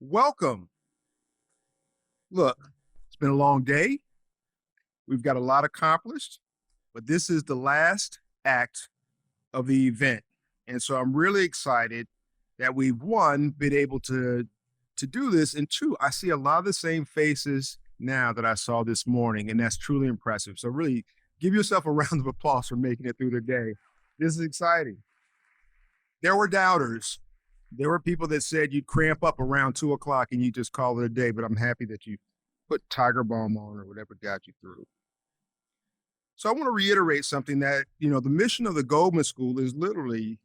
Welcome. Look, it's been a long day. We've got a lot accomplished, but this is the last act of the event. And so I'm really excited that we've been able to do this, and two, I see a lot of the same faces now that I saw this morning, and that's truly impressive. So really give yourself a round of applause for making it through the day. This is exciting. There were doubters. There were people that said you'd cramp up around 2 o'clock and you just call it a day, but I'm happy that you put Tiger Balm on or whatever got you through. So I want to reiterate something that, the mission of the Goldman School is literally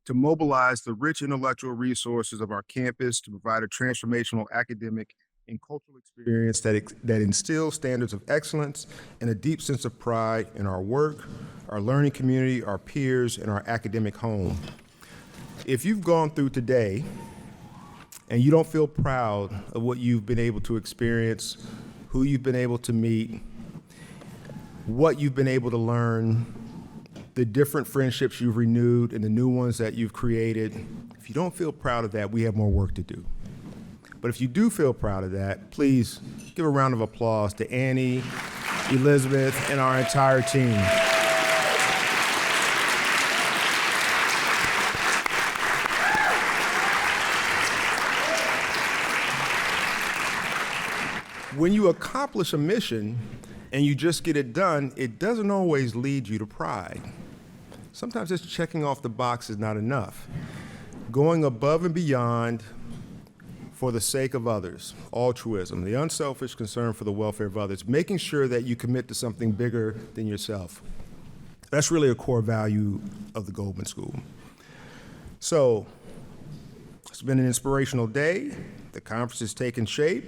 to mobilize the rich intellectual resources of our campus to provide a transformational academic and cultural experience that instills standards of excellence and a deep sense of pride in our work, our learning community, our peers, and our academic home. If you've gone through today and you don't feel proud of what you've been able to experience, who you've been able to meet, what you've been able to learn, the different friendships you've renewed and the new ones that you've created, if you don't feel proud of that, we have more work to do. But if you do feel proud of that, please give a round of applause to Annie, Elizabeth, and our entire team. When you accomplish a mission and you just get it done, it doesn't always lead you to pride. Sometimes just checking off the box is not enough. Going above and beyond for the sake of others, altruism, the unselfish concern for the welfare of others, making sure that you commit to something bigger than yourself. That's really a core value of the Goldman School. So, it's been an inspirational day. The conference has taken shape.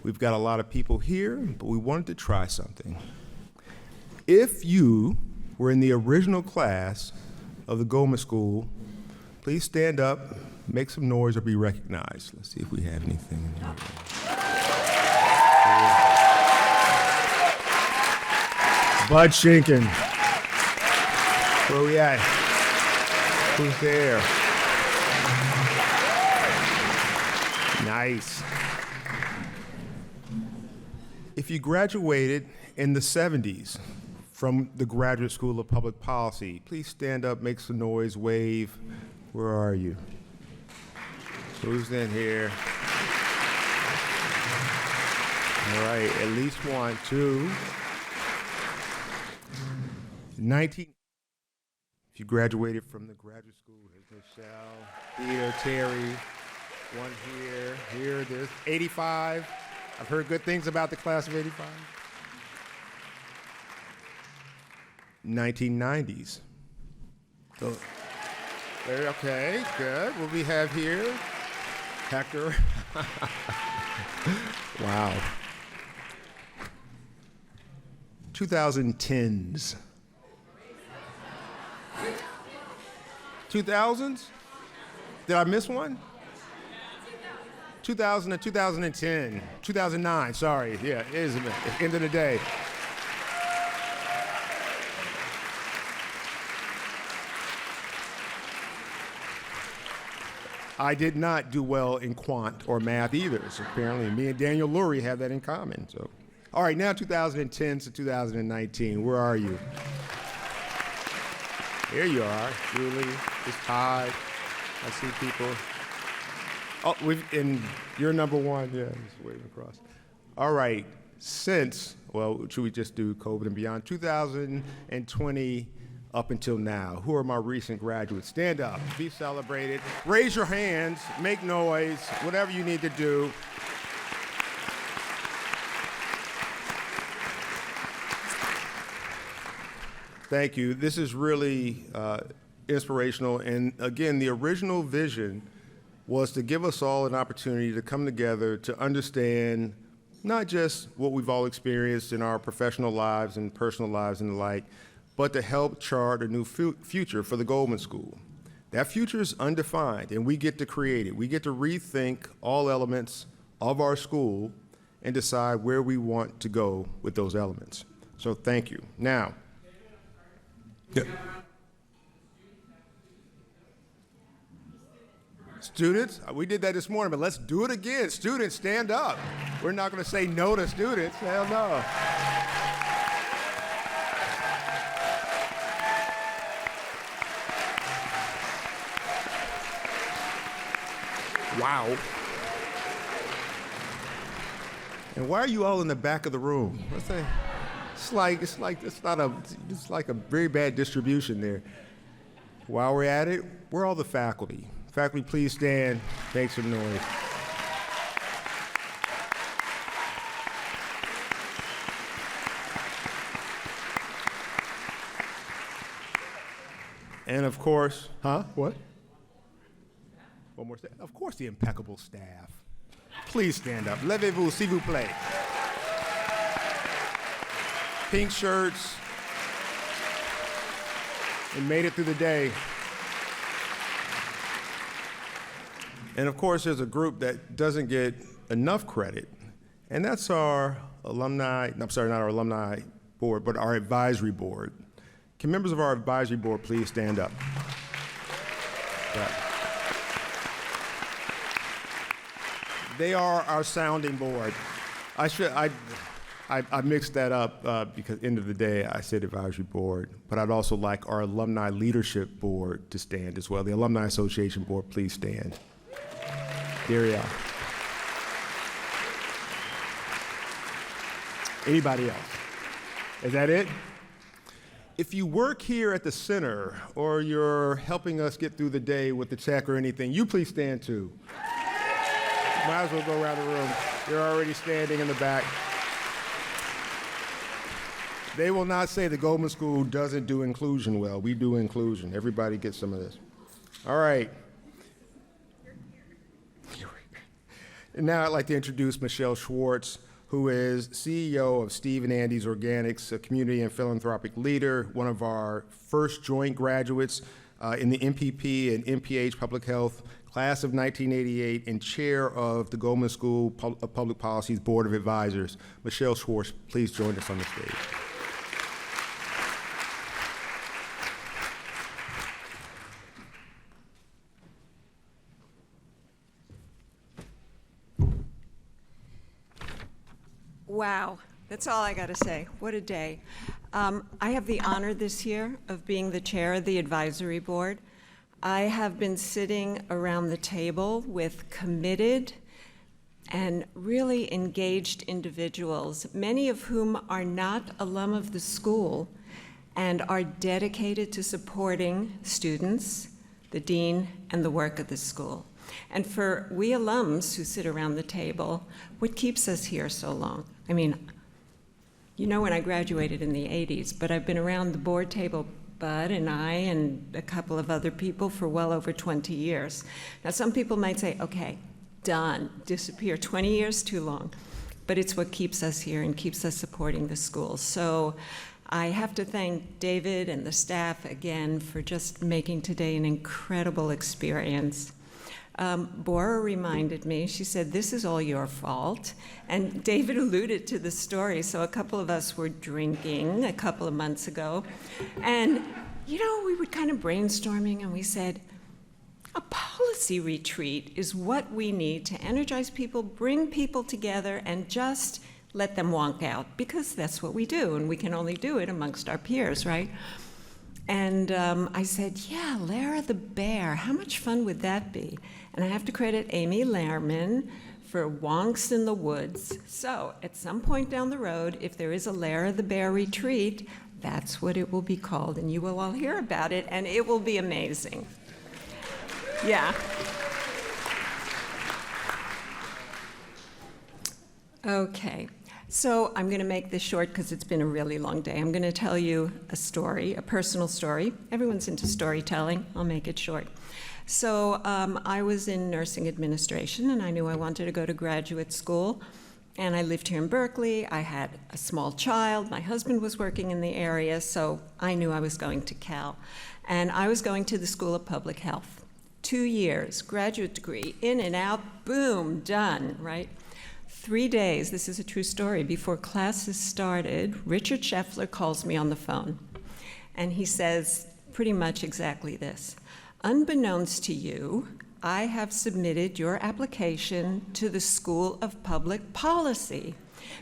We've got a lot of people here, but we wanted to try something. If you were in the original class of the Goldman School, please stand up, make some noise, or be recognized. Let's see if we have anything in here. Bud Shinkin. Where we at? Who's there? Nice. If you graduated in the 70s from the Graduate School of Public Policy, please stand up, make some noise, wave. Where are you? Who's in here? All right, at least one, two. 19. If you graduated from the graduate school, here's Michelle, Peter, Terry, one here, there's 85. I've heard good things about the class of 85. 1990s. So, okay, good. What we have here? Hector. Wow. 2010s. 2000s? Did I miss one? 2000 and 2010, 2009, sorry, yeah, it is at the end of the day. I did not do well in quant or math either, so apparently me and Daniel Lurie have that in common. So, all right, now 2010 to 2019, where are you? Here you are, Julie, it's Todd, I see people. Oh, and you're number one, yeah, just waving across. All right, should we just do COVID and beyond? 2020 up until now, who are my recent graduates? Stand up, be celebrated, raise your hands, make noise, whatever you need to do. Thank you, this is really inspirational, and again, the original vision was to give us all an opportunity to come together to understand not just what we've all experienced in our professional lives and personal lives and the like, but to help chart a new future for the Goldman School. That future is undefined, and we get to create it. We get to rethink all elements of our school and decide where we want to go with those elements. So thank you. Now, yeah. Students, we did that this morning, but let's do it again. Students, stand up. We're not going to say no to students. Hell no. Wow. And why are you all in the back of the room? It's like a very bad distribution there. While we're at it, we're all the faculty. Faculty, please stand. Make some noise. And of course, what? One more staff. Of course, the impeccable staff. Please stand up. Levez-vous, s'il vous plaît. Pink shirts. And made it through the day. And of course, there's a group that doesn't get enough credit, and that's our alumni, I'm sorry, not our alumni board, but our advisory board. Can members of our advisory board please stand up? Yeah. They are our sounding board. I mixed that up because end of the day I said advisory board, but I'd also like our alumni leadership board to stand as well. The Alumni Association board, please stand. There we are. Anybody else? Is that it? If you work here at the center or you're helping us get through the day with the check or anything, you please stand too. Might as well go around the room. You're already standing in the back. They will not say the Goldman School doesn't do inclusion well. We do inclusion. Everybody gets some of this. All right. And now I'd like to introduce Michelle Schwartz, who is CEO of Steve and Andy's Organics, a community and philanthropic leader, one of our first joint graduates in the MPP and MPH Public Health class of 1988 and chair of the Goldman School of Public Policy's Board of Advisors. Michelle Schwartz, please join us on the stage. Wow, that's all I got to say. What a day. I have the honor this year of being the chair of the advisory board. I have been sitting around the table with committed and really engaged individuals, many of whom are not alum of the school and are dedicated to supporting students, the dean, and the work of the school. And for we alums who sit around the table, what keeps us here so long? I mean, you know when I graduated in the 80s, but I've been around the board table, Bud and I and a couple of other people for well over 20 years. Now some people might say, okay, done, disappear, 20 years too long. But it's what keeps us here and keeps us supporting the school. So I have to thank David and the staff again for just making today an incredible experience. Bora reminded me, she said, this is all your fault. And David alluded to the story. So a couple of us were drinking a couple of months ago. And, you know, we were kind of brainstorming and we said, a policy retreat is what we need to energize people, bring people together, and just let them wonk out, because that's what we do, and we can only do it amongst our peers, right? And I said, yeah, Lara the Bear, how much fun would that be? And I have to credit Amy Lehrman for Wonks in the Woods. So at some point down the road, if there is a Lara the Bear retreat, that's what it will be called, and you will all hear about it, and it will be amazing. Yeah. Okay. So I'm going to make this short because it's been a really long day. I'm going to tell you a story, a personal story. Everyone's into storytelling. I'll make it short. So I was in nursing administration, and I knew I wanted to go to graduate school. And I lived here in Berkeley. I had a small child. My husband was working in the area, so I knew I was going to Cal. And I was going to the School of Public Health. 2 years, graduate degree, in and out, boom, done, right? 3 days, this is a true story, before classes started, Richard Scheffler calls me on the phone, and he says pretty much exactly this. Unbeknownst to you, I have submitted your application to the School of Public Policy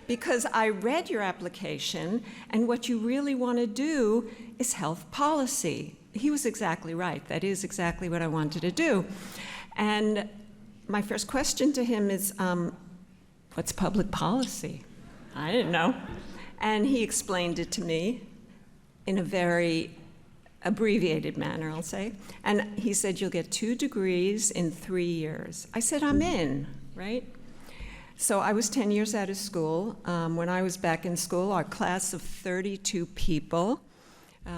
because I read your application, and what you really want to do is health policy. He was exactly right. That is exactly what I wanted to do. And my first question to him is, what's public policy? I didn't know. And he explained it to me in a very abbreviated manner, I'll say. And he said, you'll get 2 degrees in 3 years. I said, I'm in, right? So I was 10 years out of school. When I was back in school, our class of 32 people,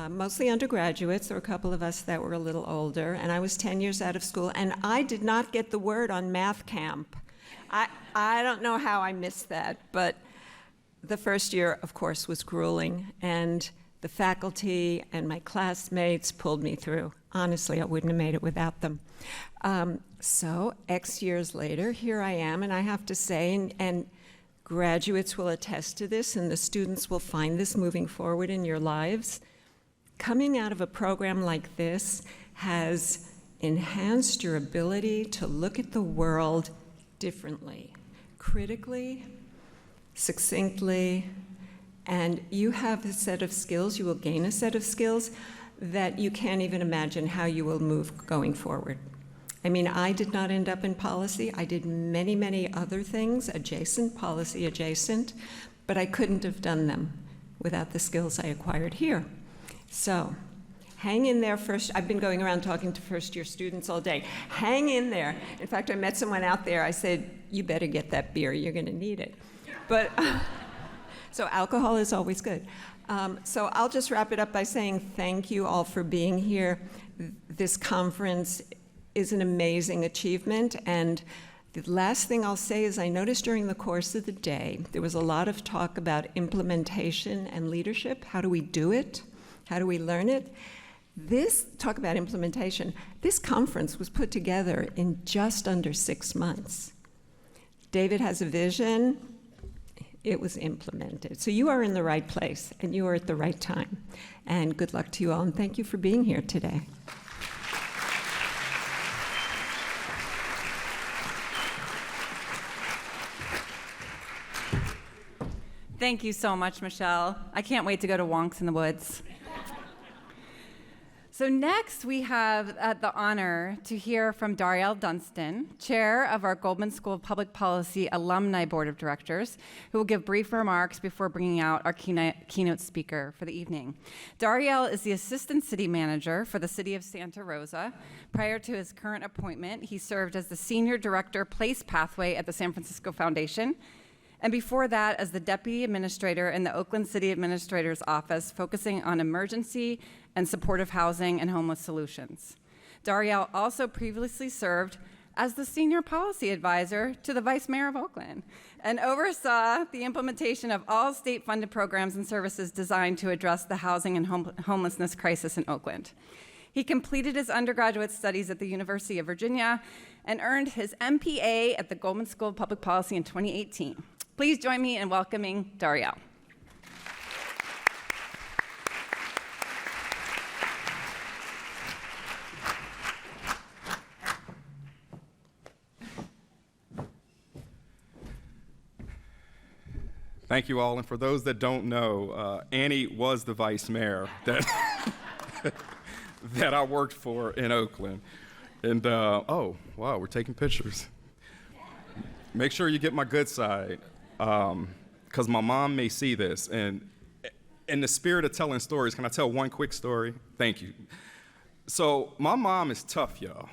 mostly undergraduates, there were a couple of us that were a little older, and I was 10 years out of school, and I did not get the word on math camp. I don't know how I missed that, but the first year, of course, was grueling, and the faculty and my classmates pulled me through. Honestly, I wouldn't have made it without them. So X years later, here I am, and I have to say, and graduates will attest to this, and the students will find this moving forward in your lives, coming out of a program like this has enhanced your ability to look at the world differently, critically, succinctly, and you have a set of skills, you will gain a set of skills that you can't even imagine how you will move going forward. I mean, I did not end up in policy. I did many, many other things, policy adjacent, but I couldn't have done them without the skills I acquired here. So hang in there first. I've been going around talking to first-year students all day. Hang in there. In fact, I met someone out there. I said, you better get that beer. You're going to need it. But so alcohol is always good. So I'll just wrap it up by saying thank you all for being here. This conference is an amazing achievement. And the last thing I'll say is I noticed during the course of the day, there was a lot of talk about implementation and leadership. How do we do it? How do we learn it? Talk about implementation. This conference was put together in just under 6 months. David has a vision. It was implemented. So you are in the right place, and you are at the right time. And good luck to you all, and thank you for being here today. Thank you so much, Michelle. I can't wait to go to Wonks in the Woods. So next, we have the honor to hear from Darielle Dunstan, chair of our Goldman School of Public Policy Alumni Board of Directors, who will give brief remarks before bringing out our keynote speaker for the evening. Darielle is the assistant city manager for the city of Santa Rosa. Prior to his current appointment, he served as the senior director, Place Pathway at the San Francisco Foundation, and before that as the deputy administrator in the Oakland City Administrator's Office, focusing on emergency and supportive housing and homeless solutions. Darielle also previously served as the senior policy advisor to the vice mayor of Oakland and oversaw the implementation of all state-funded programs and services designed to address the housing and homelessness crisis in Oakland. He completed his undergraduate studies at the University of Virginia and earned his MPA at the Goldman School of Public Policy in 2018. Please join me in welcoming Darielle. Thank you all, and for those that don't know, Annie was the vice mayor that, that I worked for in Oakland. And, oh, wow, we're taking pictures. Make sure you get my good side, because my mom may see this. And in the spirit of telling stories, can I tell one quick story? Thank you. So my mom is tough, y'all.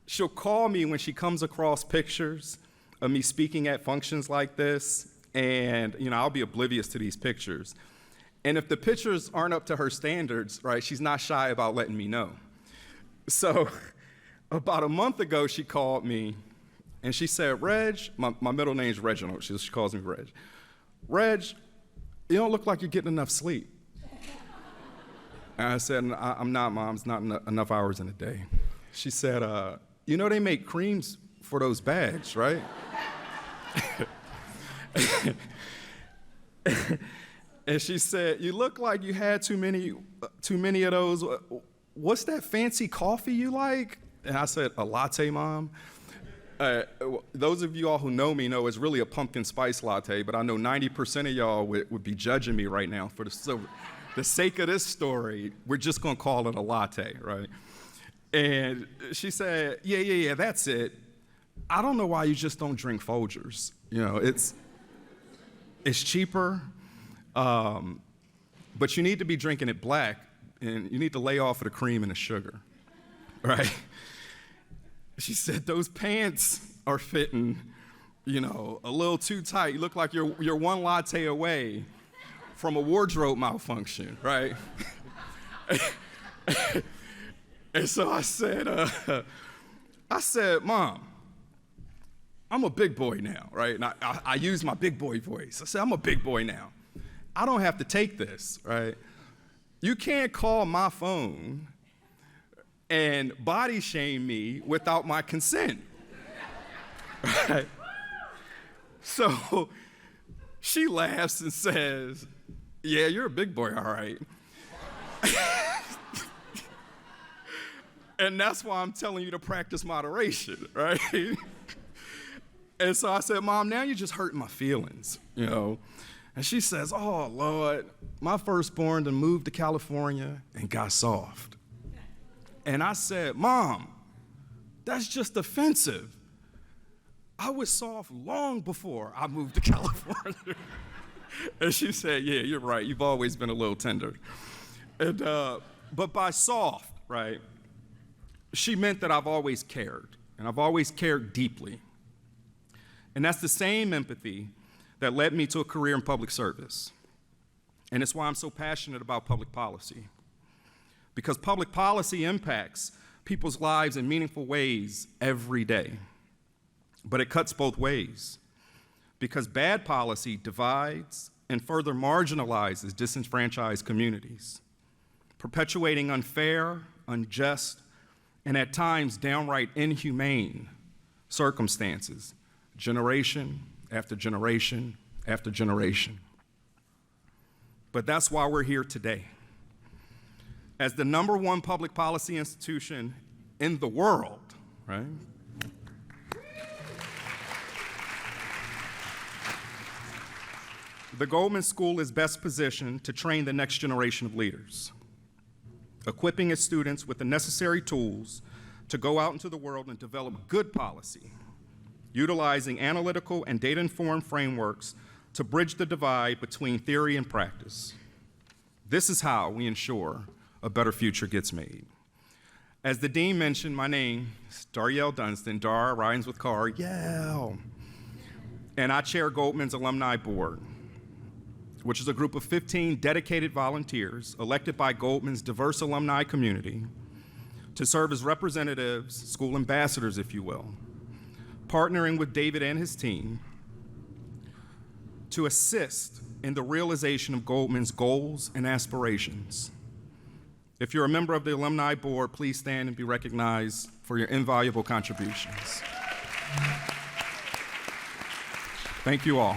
She'll call me when she comes across pictures of me speaking at functions like this, and I'll be oblivious to these pictures. And if the pictures aren't up to her standards, right, she's not shy about letting me know. So about a month ago, she called me, and she said, Reg, my middle name's Reginald, she calls me Reg. Reg, you don't look like you're getting enough sleep. And I said, I'm not, Mom, it's not enough hours in a day. She said, they make creams for those bags, right? And she said, you look like you had too many of those. What's that fancy coffee you like? And I said, a latte, Mom? Those of you all who know me know it's really a pumpkin spice latte, but I know 90% of y'all would be judging me right now for the sake of this story. We're just gonna call it a latte, right? And she said, yeah, that's it. I don't know why you just don't drink Folgers. You know, it's cheaper, but you need to be drinking it black, and you need to lay off of the cream and the sugar, right? She said, those pants are fitting, you know, a little too tight. You look like you're one latte away from a wardrobe malfunction, right? And so I said, Mom, I'm a big boy now, right? And I use my big boy voice. I said, I'm a big boy now. I don't have to take this, right? You can't call my phone and body shame me without my consent, right? So she laughs and says, yeah, you're a big boy, all right. And that's why I'm telling you to practice moderation, right? And so I said, Mom, now you're just hurting my feelings, you know? And she says, oh, Lord, my firstborn done moved to California and got soft. And I said, Mom, that's just offensive. I was soft long before I moved to California. And she said, yeah, you're right. You've always been a little tender. And, but by soft, right, she meant that I've always cared, and I've always cared deeply. And that's the same empathy that led me to a career in public service. And it's why I'm so passionate about public policy. Because public policy impacts people's lives in meaningful ways every day. But it cuts both ways. Because bad policy divides and further marginalizes disenfranchised communities, perpetuating unfair, unjust, and at times downright inhumane circumstances, generation after generation after generation. But that's why we're here today. As the #1 public policy institution in the world, right? The Goldman School is best positioned to train the next generation of leaders, equipping its students with the necessary tools to go out into the world and develop good policy, utilizing analytical and data-informed frameworks to bridge the divide between theory and practice. This is how we ensure a better future gets made. As the dean mentioned, my name is Darrell Dunston. Dar rhymes with car, yell. And I chair Goldman's Alumni Board, which is a group of 15 dedicated volunteers elected by Goldman's diverse alumni community to serve as representatives, school ambassadors, if you will, partnering with David and his team to assist in the realization of Goldman's goals and aspirations. If you're a member of the Alumni Board, please stand and be recognized for your invaluable contributions. Thank you all.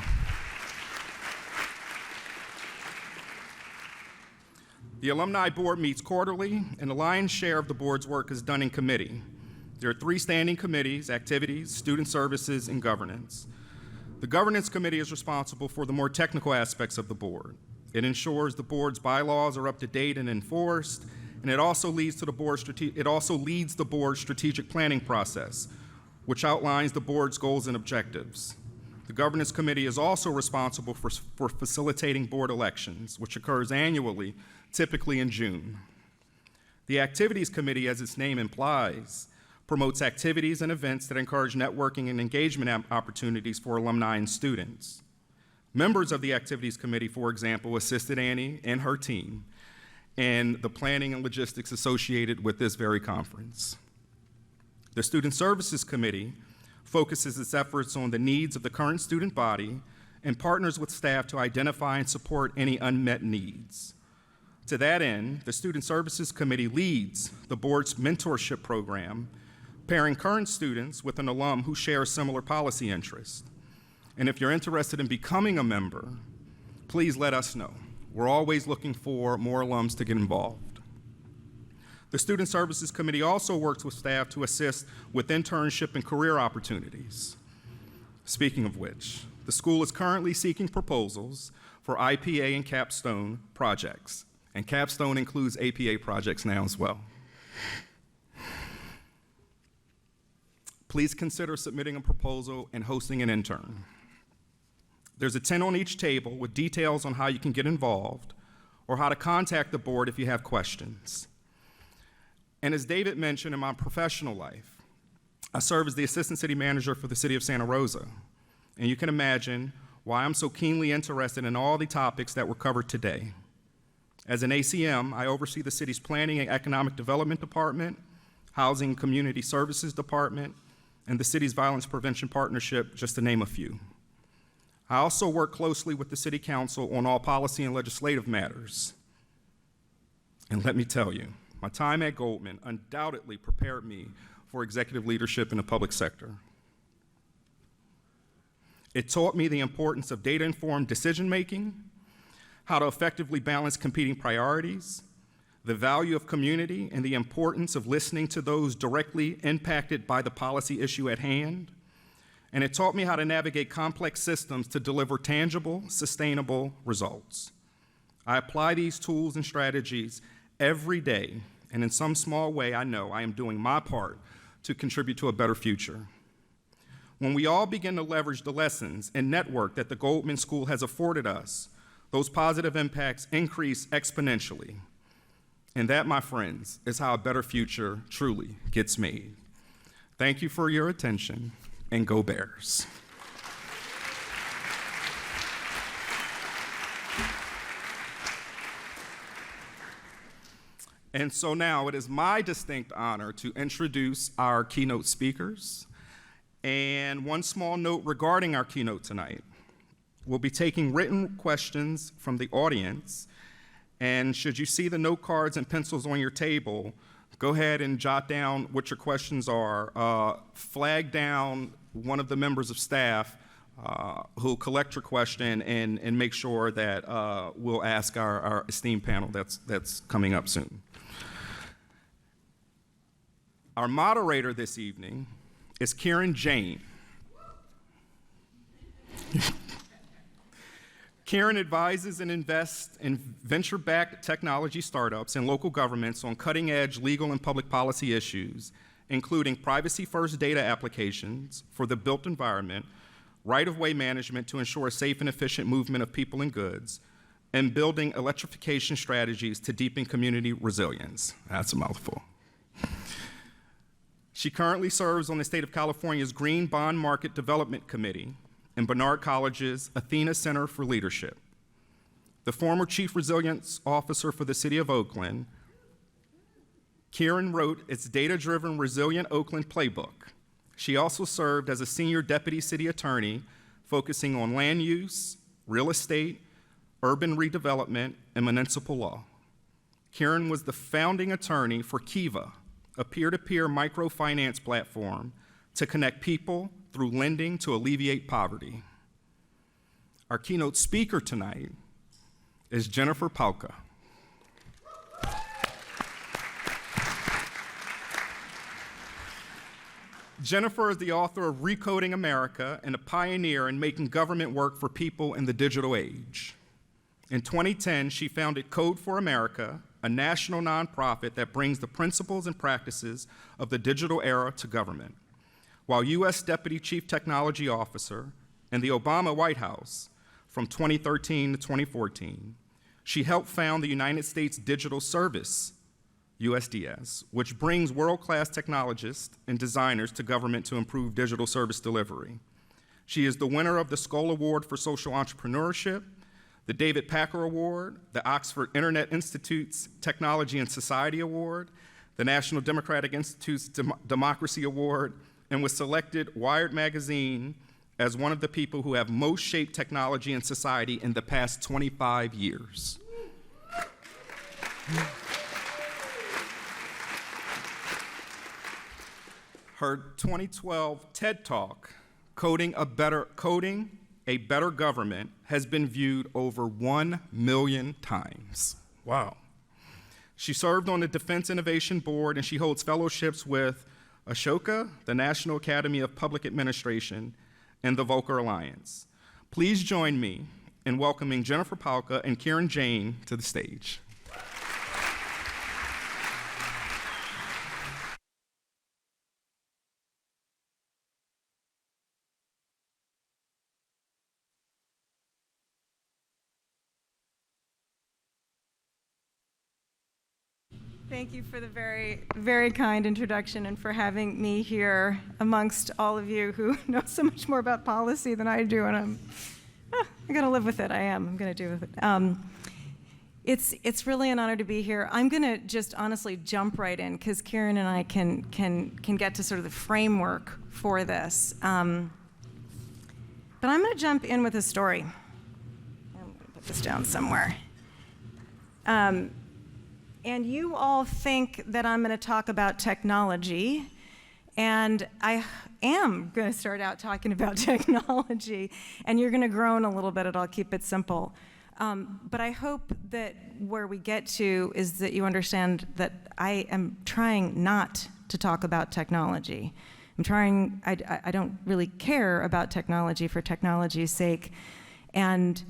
The Alumni Board meets quarterly, and the lion's share of the board's work is done in committee. There are 3 standing committees: activities, student services, and governance. The governance committee is responsible for the more technical aspects of the board. It ensures the board's bylaws are up to date and enforced, and it also leads the board's strategic planning process, which outlines the board's goals and objectives. The governance committee is also responsible for facilitating board elections, which occurs annually, typically in June. The activities committee, as its name implies, promotes activities and events that encourage networking and engagement opportunities for alumni and students. Members of the activities committee, for example, assisted Annie and her team in the planning and logistics associated with this very conference. The student services committee focuses its efforts on the needs of the current student body and partners with staff to identify and support any unmet needs. To that end, the Student Services Committee leads the board's mentorship program, pairing current students with an alum who shares similar policy interests. And if you're interested in becoming a member, please let us know. We're always looking for more alums to get involved. The Student Services Committee also works with staff to assist with internship and career opportunities. Speaking of which, the school is currently seeking proposals for IPA and capstone projects, and capstone includes APA projects now as well. Please consider submitting a proposal and hosting an intern. There's a 10 on each table with details on how you can get involved or how to contact the board if you have questions. And as David mentioned, in my professional life, I serve as the Assistant City Manager for the City of Santa Rosa. And you can imagine why I'm so keenly interested in all the topics that were covered today. As an ACM, I oversee the city's Planning and Economic Development Department, Housing and Community Services Department, and the city's Violence Prevention Partnership, just to name a few. I also work closely with the City Council on all policy and legislative matters. And let me tell you, my time at Goldman undoubtedly prepared me for executive leadership in the public sector. It taught me the importance of data-informed decision-making, how to effectively balance competing priorities, the value of community, and the importance of listening to those directly impacted by the policy issue at hand. And it taught me how to navigate complex systems to deliver tangible, sustainable results. I apply these tools and strategies every day, and in some small way, I know I am doing my part to contribute to a better future. When we all begin to leverage the lessons and network that the Goldman School has afforded us, those positive impacts increase exponentially. And that, my friends, is how a better future truly gets made. Thank you for your attention, and go Bears. And so now it is my distinct honor to introduce our keynote speakers. And one small note regarding our keynote tonight. We'll be taking written questions from the audience. And should you see the note cards and pencils on your table, go ahead and jot down what your questions are. Flag down one of the members of staff who'll collect your question and make sure that we'll ask our esteemed panel that's coming up soon. Our moderator this evening is Kiran Jain. Kiran advises and invests in venture-backed technology startups and local governments on cutting-edge legal and public policy issues, including privacy-first data applications for the built environment, right-of-way management to ensure a safe and efficient movement of people and goods, and building electrification strategies to deepen community resilience. That's a mouthful. She currently serves on the State of California's Green Bond Market Development Committee and Barnard College's Athena Center for Leadership. The former Chief Resilience Officer for the City of Oakland, Kiran wrote its data-driven Resilient Oakland Playbook. She also served as a Senior Deputy City Attorney focusing on land use, real estate, urban redevelopment, and municipal law. Kiran was the founding attorney for Kiva, a peer-to-peer microfinance platform to connect people through lending to alleviate poverty. Our keynote speaker tonight is Jennifer Pahlka. Jennifer is the author of Recoding America and a pioneer in making government work for people in the digital age. In 2010, she founded Code for America, a national nonprofit that brings the principles and practices of the digital era to government. While U.S. Deputy Chief Technology Officer in the Obama White House from 2013 to 2014, she helped found the United States Digital Service, USDS, which brings world-class technologists and designers to government to improve digital service delivery. She is the winner of the Skoll Award for Social Entrepreneurship, the David Packer Award, the Oxford Internet Institute's Technology and Society Award, the National Democratic Institute's Democracy Award, and was selected Wired Magazine as one of the people who have most shaped technology and society in the past 25 years. Her 2012 TED Talk, Coding a Better Government, has been viewed over 1 million times. Wow. She served on the Defense Innovation Board, and she holds fellowships with Ashoka, the National Academy of Public Administration, and the Volcker Alliance. Please join me in welcoming Jennifer Pahlka and Kiran Jain to the stage. Thank you for the very, very kind introduction and for having me here amongst all of you who know so much more about policy than I do, and I'm going to live with it. I'm going to do with it. It's really an honor to be here. I'm going to just honestly jump right in because Kiran and I can get to sort of the framework for this. But I'm going to jump in with a story. I'm going to put this down somewhere. And you all think that I'm going to talk about technology, and I am going to start out talking about technology, and you're going to groan a little bit, and I'll keep it simple. But I hope that where we get to is that you understand that I am trying not to talk about technology. I don't really care about technology for technology's sake, and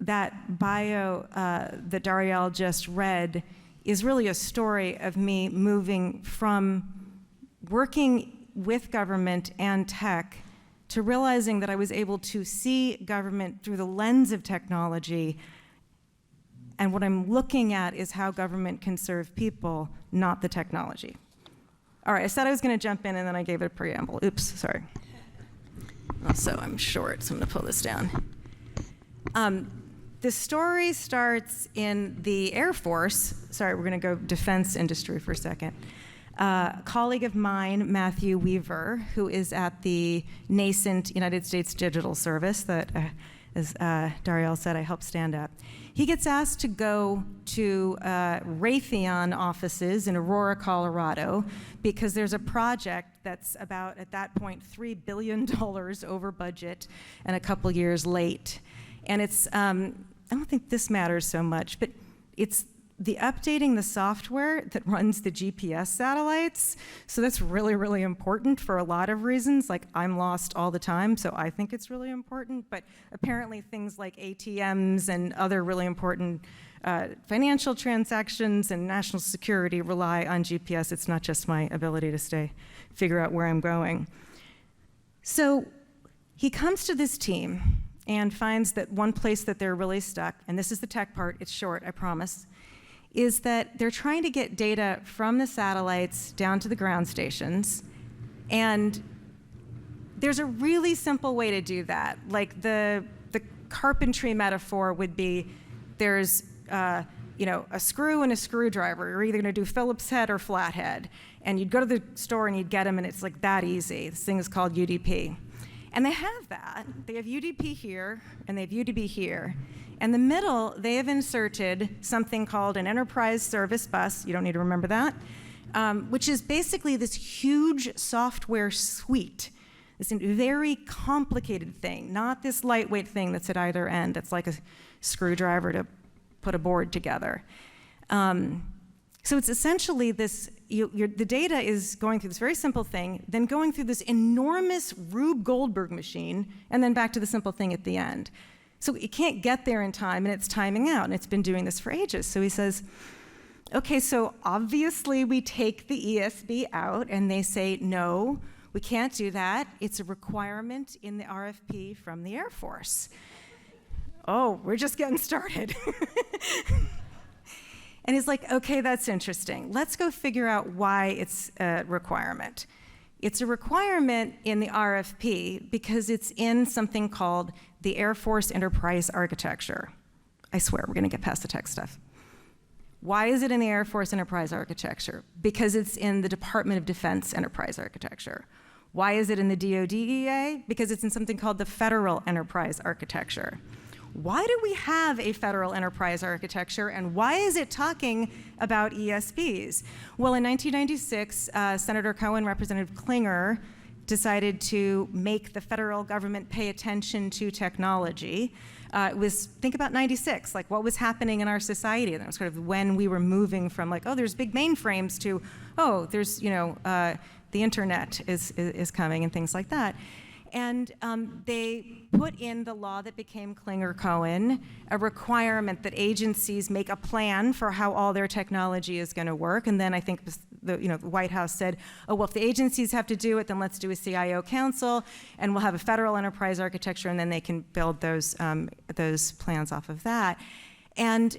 that bio that Dariel just read is really a story of me moving from working with government and tech to realizing that I was able to see government through the lens of technology, and what I'm looking at is how government can serve people, not the technology. All right, I said I was going to jump in, and then I gave it a preamble. Oops, sorry. Also, I'm short, so I'm going to pull this down. The story starts in the Air Force. Sorry, we're going to go defense industry for a second. A colleague of mine, Matthew Weaver, who is at the nascent United States Digital Service that, as Dariel said, I helped stand up. He gets asked to go to Raytheon offices in Aurora, Colorado, because there's a project that's about, at that point, $3 billion over budget and a couple years late. And it's, I don't think this matters so much, but it's the updating the software that runs the GPS satellites. So that's really, really important for a lot of reasons. Like, I'm lost all the time, so I think it's really important. But apparently things like ATMs and other really important financial transactions and national security rely on GPS. It's not just my ability to figure out where I'm going. So he comes to this team and finds that one place that they're really stuck, and this is the tech part, it's short, I promise, is that they're trying to get data from the satellites down to the ground stations, and there's a really simple way to do that. Like the carpentry metaphor would be there's a screw and a screwdriver. You're either gonna do Phillips head or flathead, and you'd go to the store and you'd get them, and it's like that easy. This thing is called UDP. And they have that. They have UDP here, and they have UDP here. In the middle, they have inserted something called an enterprise service bus. You don't need to remember that, which is basically this huge software suite. This very complicated thing, not this lightweight thing that's at either end. That's like a screwdriver to put a board together. So it's essentially this, the data is going through this very simple thing, then going through this enormous Rube Goldberg machine, and then back to the simple thing at the end. So it can't get there in time, and it's timing out, and it's been doing this for ages. So he says, okay, so obviously we take the ESB out, and they say, no, we can't do that. It's a requirement in the RFP from the Air Force. Oh, we're just getting started. And he's like, okay, that's interesting. Let's go figure out why it's a requirement. It's a requirement in the RFP because it's in something called the Air Force Enterprise Architecture. I swear, we're gonna get past the tech stuff. Why is it in the Air Force Enterprise Architecture? Because it's in the Department of Defense Enterprise Architecture. Why is it in the DoD? Because it's in something called the Federal Enterprise Architecture. Why do we have a federal enterprise architecture, and why is it talking about ESPs? Well, in 1996, Senator Cohen, Representative Klinger decided to make the federal government pay attention to technology. It was, think about 96, like what was happening in our society. And that was sort of when we were moving from like, oh, there's big mainframes to, oh, there's, the internet is coming and things like that. And they put in the law that became Klinger-Cohen, a requirement that agencies make a plan for how all their technology is going to work. And then I think the White House said, oh, well, if the agencies have to do it, then let's do a CIO council, and we'll have a federal enterprise architecture, and then they can build those plans off of that. And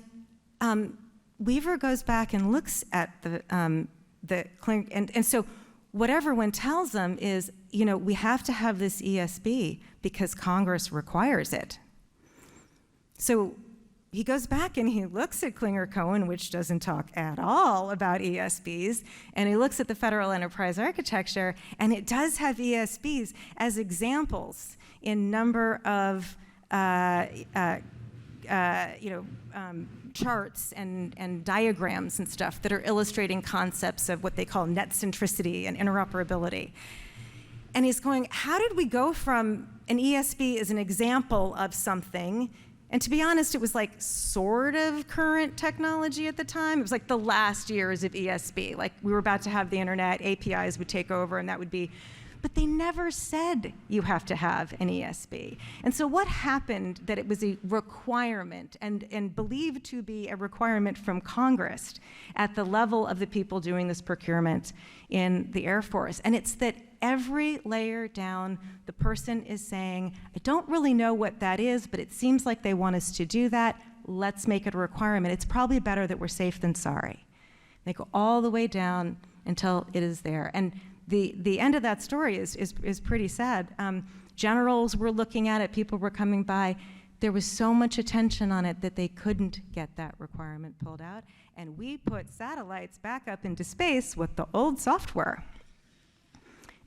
Weaver goes back and looks at the Klinger, and so what everyone tells them is, we have to have this ESB because Congress requires it. So he goes back and he looks at Klinger-Cohen, which doesn't talk at all about ESBs, and he looks at the federal enterprise architecture, and it does have ESBs as examples in number of charts and diagrams and stuff that are illustrating concepts of what they call net centricity and interoperability. And he's going, how did we go from an ESB as an example of something, and to be honest, it was like sort of current technology at the time. It was like the last years of ESB. Like we were about to have the internet, APIs would take over, and that would be, but they never said you have to have an ESB. And so what happened that it was a requirement and believed to be a requirement from Congress at the level of the people doing this procurement in the Air Force. And it's that every layer down, the person is saying, I don't really know what that is, but it seems like they want us to do that. Let's make it a requirement. It's probably better that we're safe than sorry. They go all the way down until it is there. And the end of that story is pretty sad. Generals were looking at it, people were coming by. There was so much attention on it that they couldn't get that requirement pulled out. And we put satellites back up into space with the old software.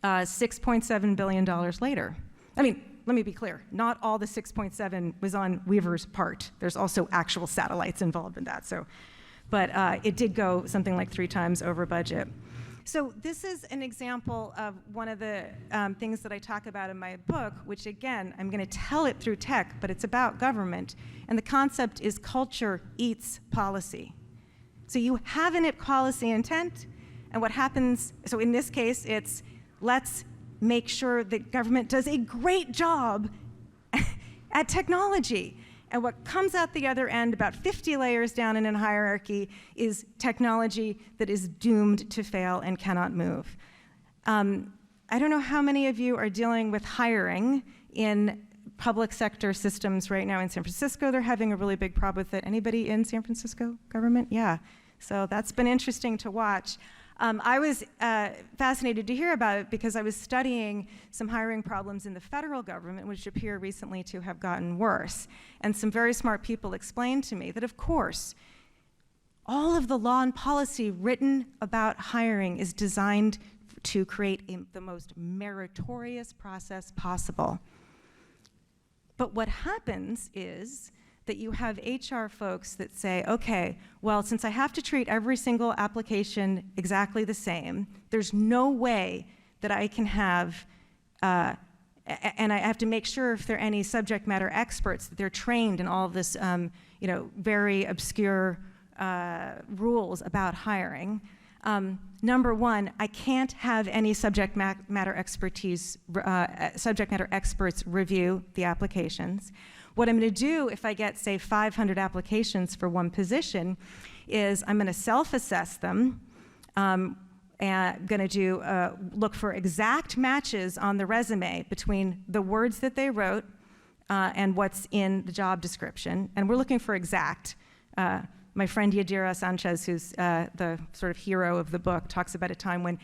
$6.7 billion later. I mean, let me be clear, not all the 6.7 was on Weaver's part. There's also actual satellites involved in that. So, but it did go something like 3 times over budget. So this is an example of one of the things that I talk about in my book, which again, I'm going to tell it through tech, but it's about government. And the concept is culture eats policy. So you have an policy intent, and what happens, so in this case, it's let's make sure that government does a great job at technology. And what comes out the other end, about 50 layers down in a hierarchy, is technology that is doomed to fail and cannot move. I don't know how many of you are dealing with hiring in public sector systems right now in San Francisco. They're having a really big problem with it. Anybody in San Francisco government? Yeah. So that's been interesting to watch. I was fascinated to hear about it because I was studying some hiring problems in the federal government, which appear recently to have gotten worse. And some very smart people explained to me that, of course, all of the law and policy written about hiring is designed to create the most meritorious process possible. But what happens is that you have HR folks that say, okay, well, since I have to treat every single application exactly the same, there's no way that I can have, and I have to make sure if there are any subject matter experts, that they're trained in all of this, very obscure rules about hiring. Number one, I can't have any subject matter experts review the applications. What I'm going to do if I get, say, 500 applications for one position is I'm going to self-assess them. And I'm going to look for exact matches on the resume between the words that they wrote and what's in the job description. And we're looking for exact. My friend Yadira Sanchez, who's the sort of hero of the book, talks about a time when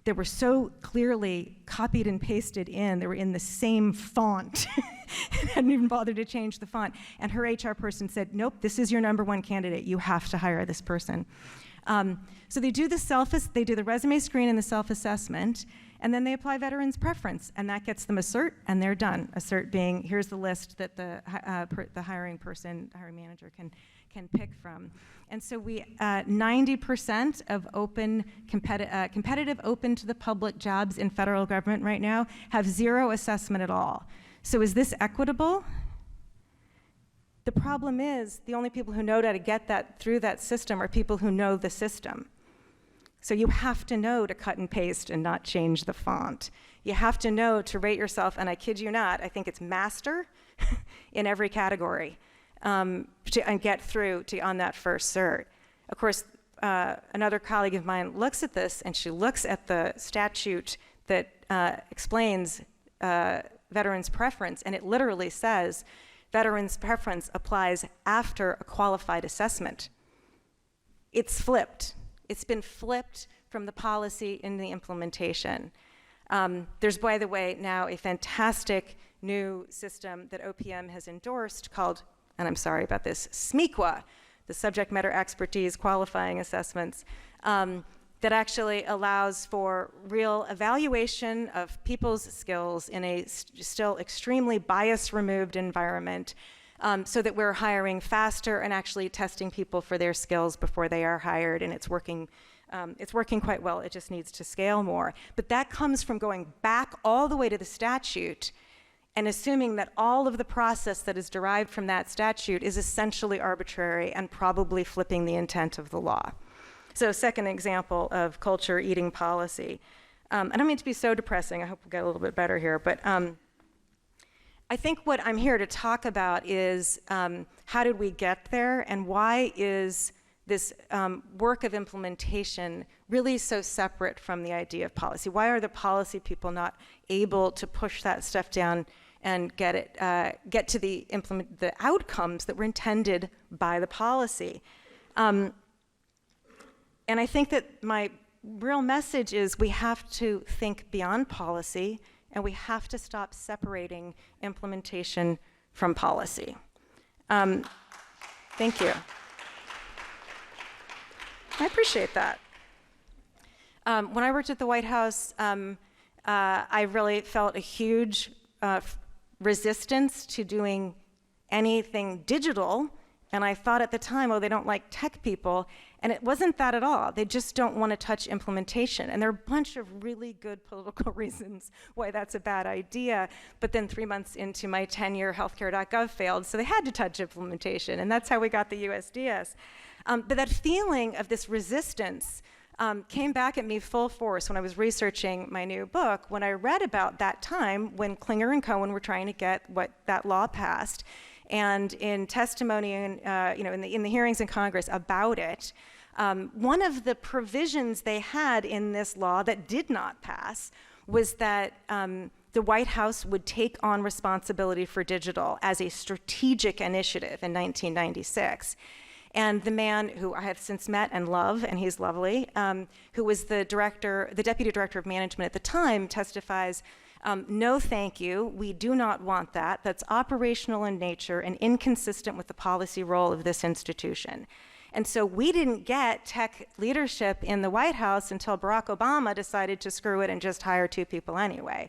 they were so clearly copied and pasted in, they were in the same font, hadn't even bothered to change the font. And her HR person said, nope, this is your number one candidate. You have to hire this person. So they do the resume screen and the self-assessment, and then they apply veterans preference, and that gets them a cert, and they're done. A cert being, here's the list that the hiring manager can pick from. And so 90% of competitive open to the public jobs in federal government right now have zero assessment at all. So is this equitable? The problem is the only people who know how to get that through that system are people who know the system. So you have to know to cut and paste and not change the font. You have to know to rate yourself, and I kid you not, I think it's master in every category and get through on that first cert. Of course, another colleague of mine looks at this, and she looks at the statute that explains veterans' preference, and it literally says veterans' preference applies after a qualified assessment. It's flipped. It's been flipped from the policy in the implementation. There's, by the way, now a fantastic new system that OPM has endorsed called, and I'm sorry about this, SMEQA, the Subject Matter Expertise Qualifying Assessments, that actually allows for real evaluation of people's skills in a still extremely bias-removed environment, so that we're hiring faster and actually testing people for their skills before they are hired, and it's working quite well. It just needs to scale more. But that comes from going back all the way to the statute and assuming that all of the process that is derived from that statute is essentially arbitrary and probably flipping the intent of the law. So second example of culture eating policy. I don't mean to be so depressing. I hope we'll get a little bit better here. But I think what I'm here to talk about is how did we get there, and why is this work of implementation really so separate from the idea of policy? Why are the policy people not able to push that stuff down and get to the outcomes that were intended by the policy? And I think that my real message is we have to think beyond policy, and we have to stop separating implementation from policy. Thank you. I appreciate that. When I worked at the White House, I really felt a huge resistance to doing anything digital. And I thought at the time, oh, they don't like tech people. And it wasn't that at all. They just don't want to touch implementation. And there are a bunch of really good political reasons why that's a bad idea. But then 3 months into my tenure, healthcare.gov failed, so they had to touch implementation. And that's how we got the USDS. But that feeling of this resistance came back at me full force when I was researching my new book, when I read about that time when Klinger and Cohen were trying to get that law passed. And in testimony in the hearings in Congress about it, one of the provisions they had in this law that did not pass was that the White House would take on responsibility for digital as a strategic initiative in 1996. And the man who I have since met and love, and he's lovely, who was the deputy director of management at the time, testifies, no thank you, we do not want that. That's operational in nature and inconsistent with the policy role of this institution. And so we didn't get tech leadership in the White House until Barack Obama decided to screw it and just hire 2 people anyway.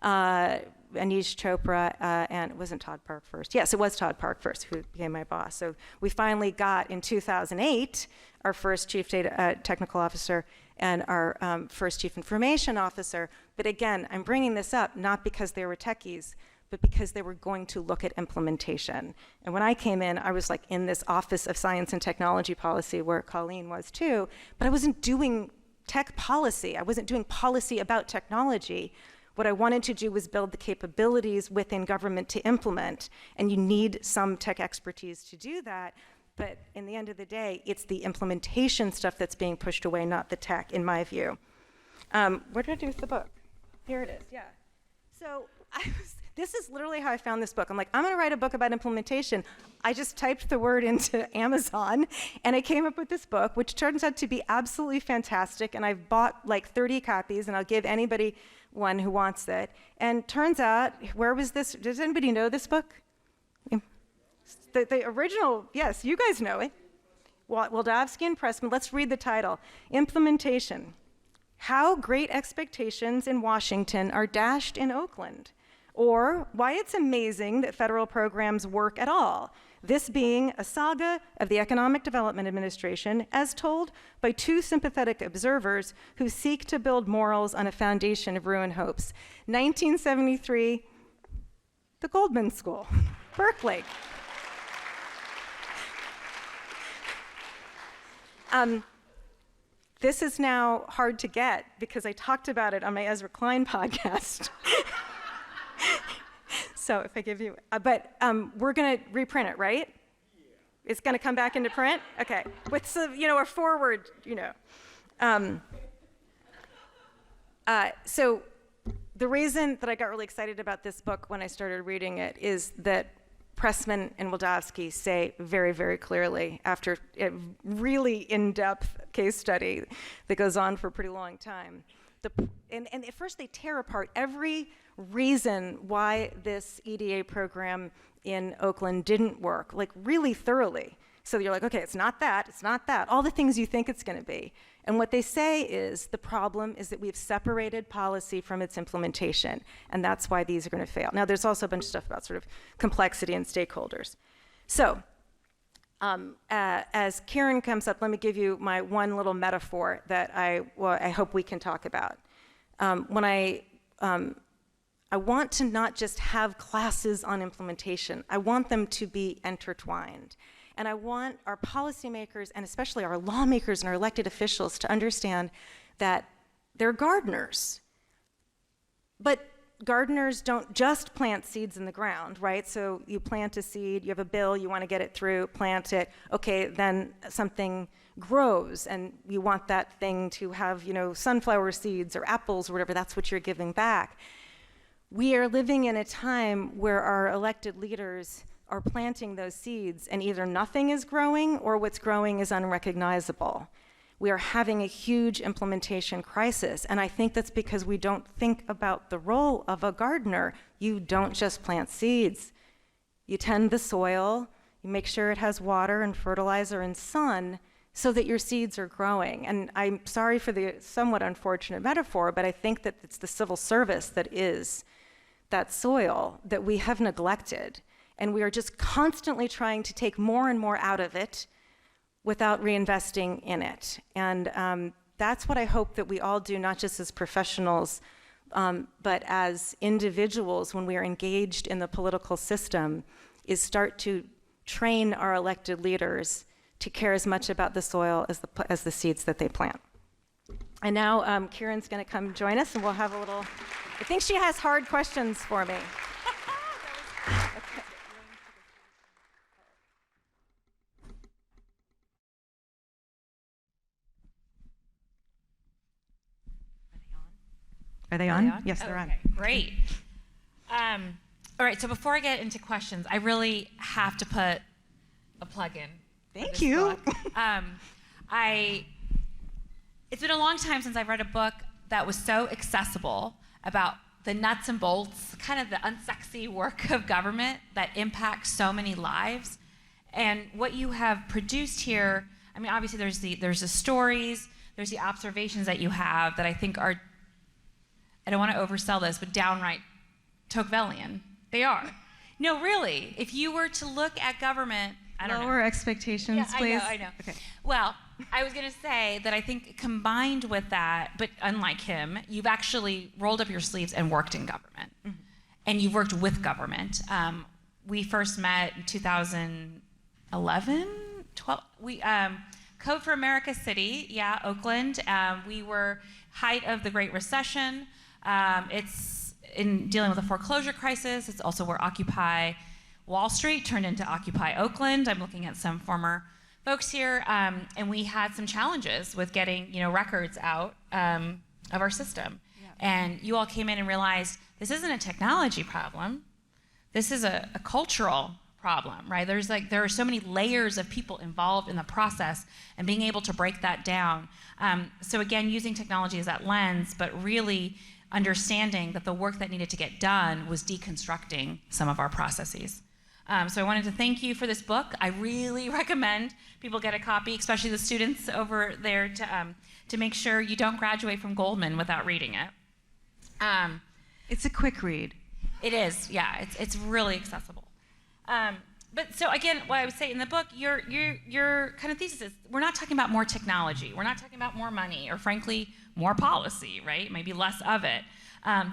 Anish Chopra, and it wasn't Todd Park first. Yes, it was Todd Park first, who became my boss. So we finally got, in 2008, our first chief technical officer and our first chief information officer. But again, I'm bringing this up not because they were techies, but because they were going to look at implementation. And when I came in, I was like in this Office of Science and Technology Policy, where Colleen was too, but I wasn't doing tech policy. I wasn't doing policy about technology. What I wanted to do was build the capabilities within government to implement, and you need some tech expertise to do that. But in the end of the day, it's the implementation stuff that's being pushed away, not the tech, in my view. What did I do with the book? Here it is, yeah. So this is literally how I found this book. I'm like, I'm gonna write a book about implementation. I just typed the word into Amazon, and I came up with this book, which turns out to be absolutely fantastic, and I've bought like 30 copies, and I'll give anybody one who wants it. And turns out, where was this? Does anybody know this book? The original, yes, you guys know it. Waldavsky and Pressman. Let's read the title. Implementation. How Great Expectations in Washington Are Dashed in Oakland. Or Why It's Amazing That Federal Programs Work at All. This being a saga of the Economic Development Administration as told by two sympathetic observers who seek to build morals on a foundation of ruined hopes. 1973, the Goldman School, Berkeley. This is now hard to get because I talked about it on my Ezra Klein podcast. So if I give you, we're going to reprint it, right? Yeah. It's going to come back into print? Okay. With some, a forward, So the reason that I got really excited about this book when I started reading it is that Pressman and Wildavsky say very, very clearly, after a really in-depth case study that goes on for a pretty long time, and at first they tear apart every reason why this EDA program in Oakland didn't work, like really thoroughly. So you're like, okay, it's not that, all the things you think it's going to be. And what they say is the problem is that we've separated policy from its implementation, and that's why these are going to fail. Now, there's also a bunch of stuff about sort of complexity and stakeholders. So, as Kiran comes up, let me give you my one little metaphor that I hope we can talk about. When I want to not just have classes on implementation, I want them to be intertwined. And I want our policymakers, and especially our lawmakers and our elected officials, to understand that they're gardeners. But gardeners don't just plant seeds in the ground, right? So you plant a seed, you have a bill, you want to get it through, plant it. Okay, then something grows, and you want that thing to have, sunflower seeds or apples or whatever. That's what you're giving back. We are living in a time where our elected leaders are planting those seeds, and either nothing is growing or what's growing is unrecognizable. We are having a huge implementation crisis, and I think that's because we don't think about the role of a gardener. You don't just plant seeds. You tend the soil, you make sure it has water and fertilizer and sun so that your seeds are growing. And I'm sorry for the somewhat unfortunate metaphor, but I think that it's the civil service that is that soil that we have neglected. And we are just constantly trying to take more and more out of it without reinvesting in it. And that's what I hope that we all do, not just as professionals, but as individuals when we are engaged in the political system, is start to train our elected leaders to care as much about the soil as the seeds that they plant. And now Kiran's gonna come join us, and we'll have a little, I think she has hard questions for me. Are they on? Yes, they're on. Great. All right, so before I get into questions, I really have to put a plug in. Thank you. It's been a long time since I've read a book that was so accessible about the nuts and bolts, kind of the unsexy work of government that impacts so many lives. And what you have produced here, I mean, obviously there's the stories, there's the observations that you have that I think are, I don't want to oversell this, but downright Tocquevillian. They are. No, really. If you were to look at government, I don't know. Lower expectations, please. I know. Okay. Well, I was going to say that I think combined with that, but unlike him, you've actually rolled up your sleeves and worked in government. Mm-hmm. And you've worked with government. We first met in 2011, 12. Code for America City, Oakland. We were height of the Great Recession. It's in dealing with a foreclosure crisis. It's also where Occupy Wall Street turned into Occupy Oakland. I'm looking at some former folks here, and we had some challenges with getting records out of our system. Yeah. And you all came in and realized this isn't a technology problem. This is a cultural problem, right? There are so many layers of people involved in the process, and being able to break that down. So again, using technology as that lens, but really understanding that the work that needed to get done was deconstructing some of our processes. So I wanted to thank you for this book. I really recommend people get a copy, especially the students over there, to make sure you don't graduate from Goldman without reading it. It's a quick read. It is, yeah. It's really accessible. But so again, what I would say in the book, your kind of thesis is we're not talking about more technology. We're not talking about more money or frankly, more policy, right? Maybe less of it.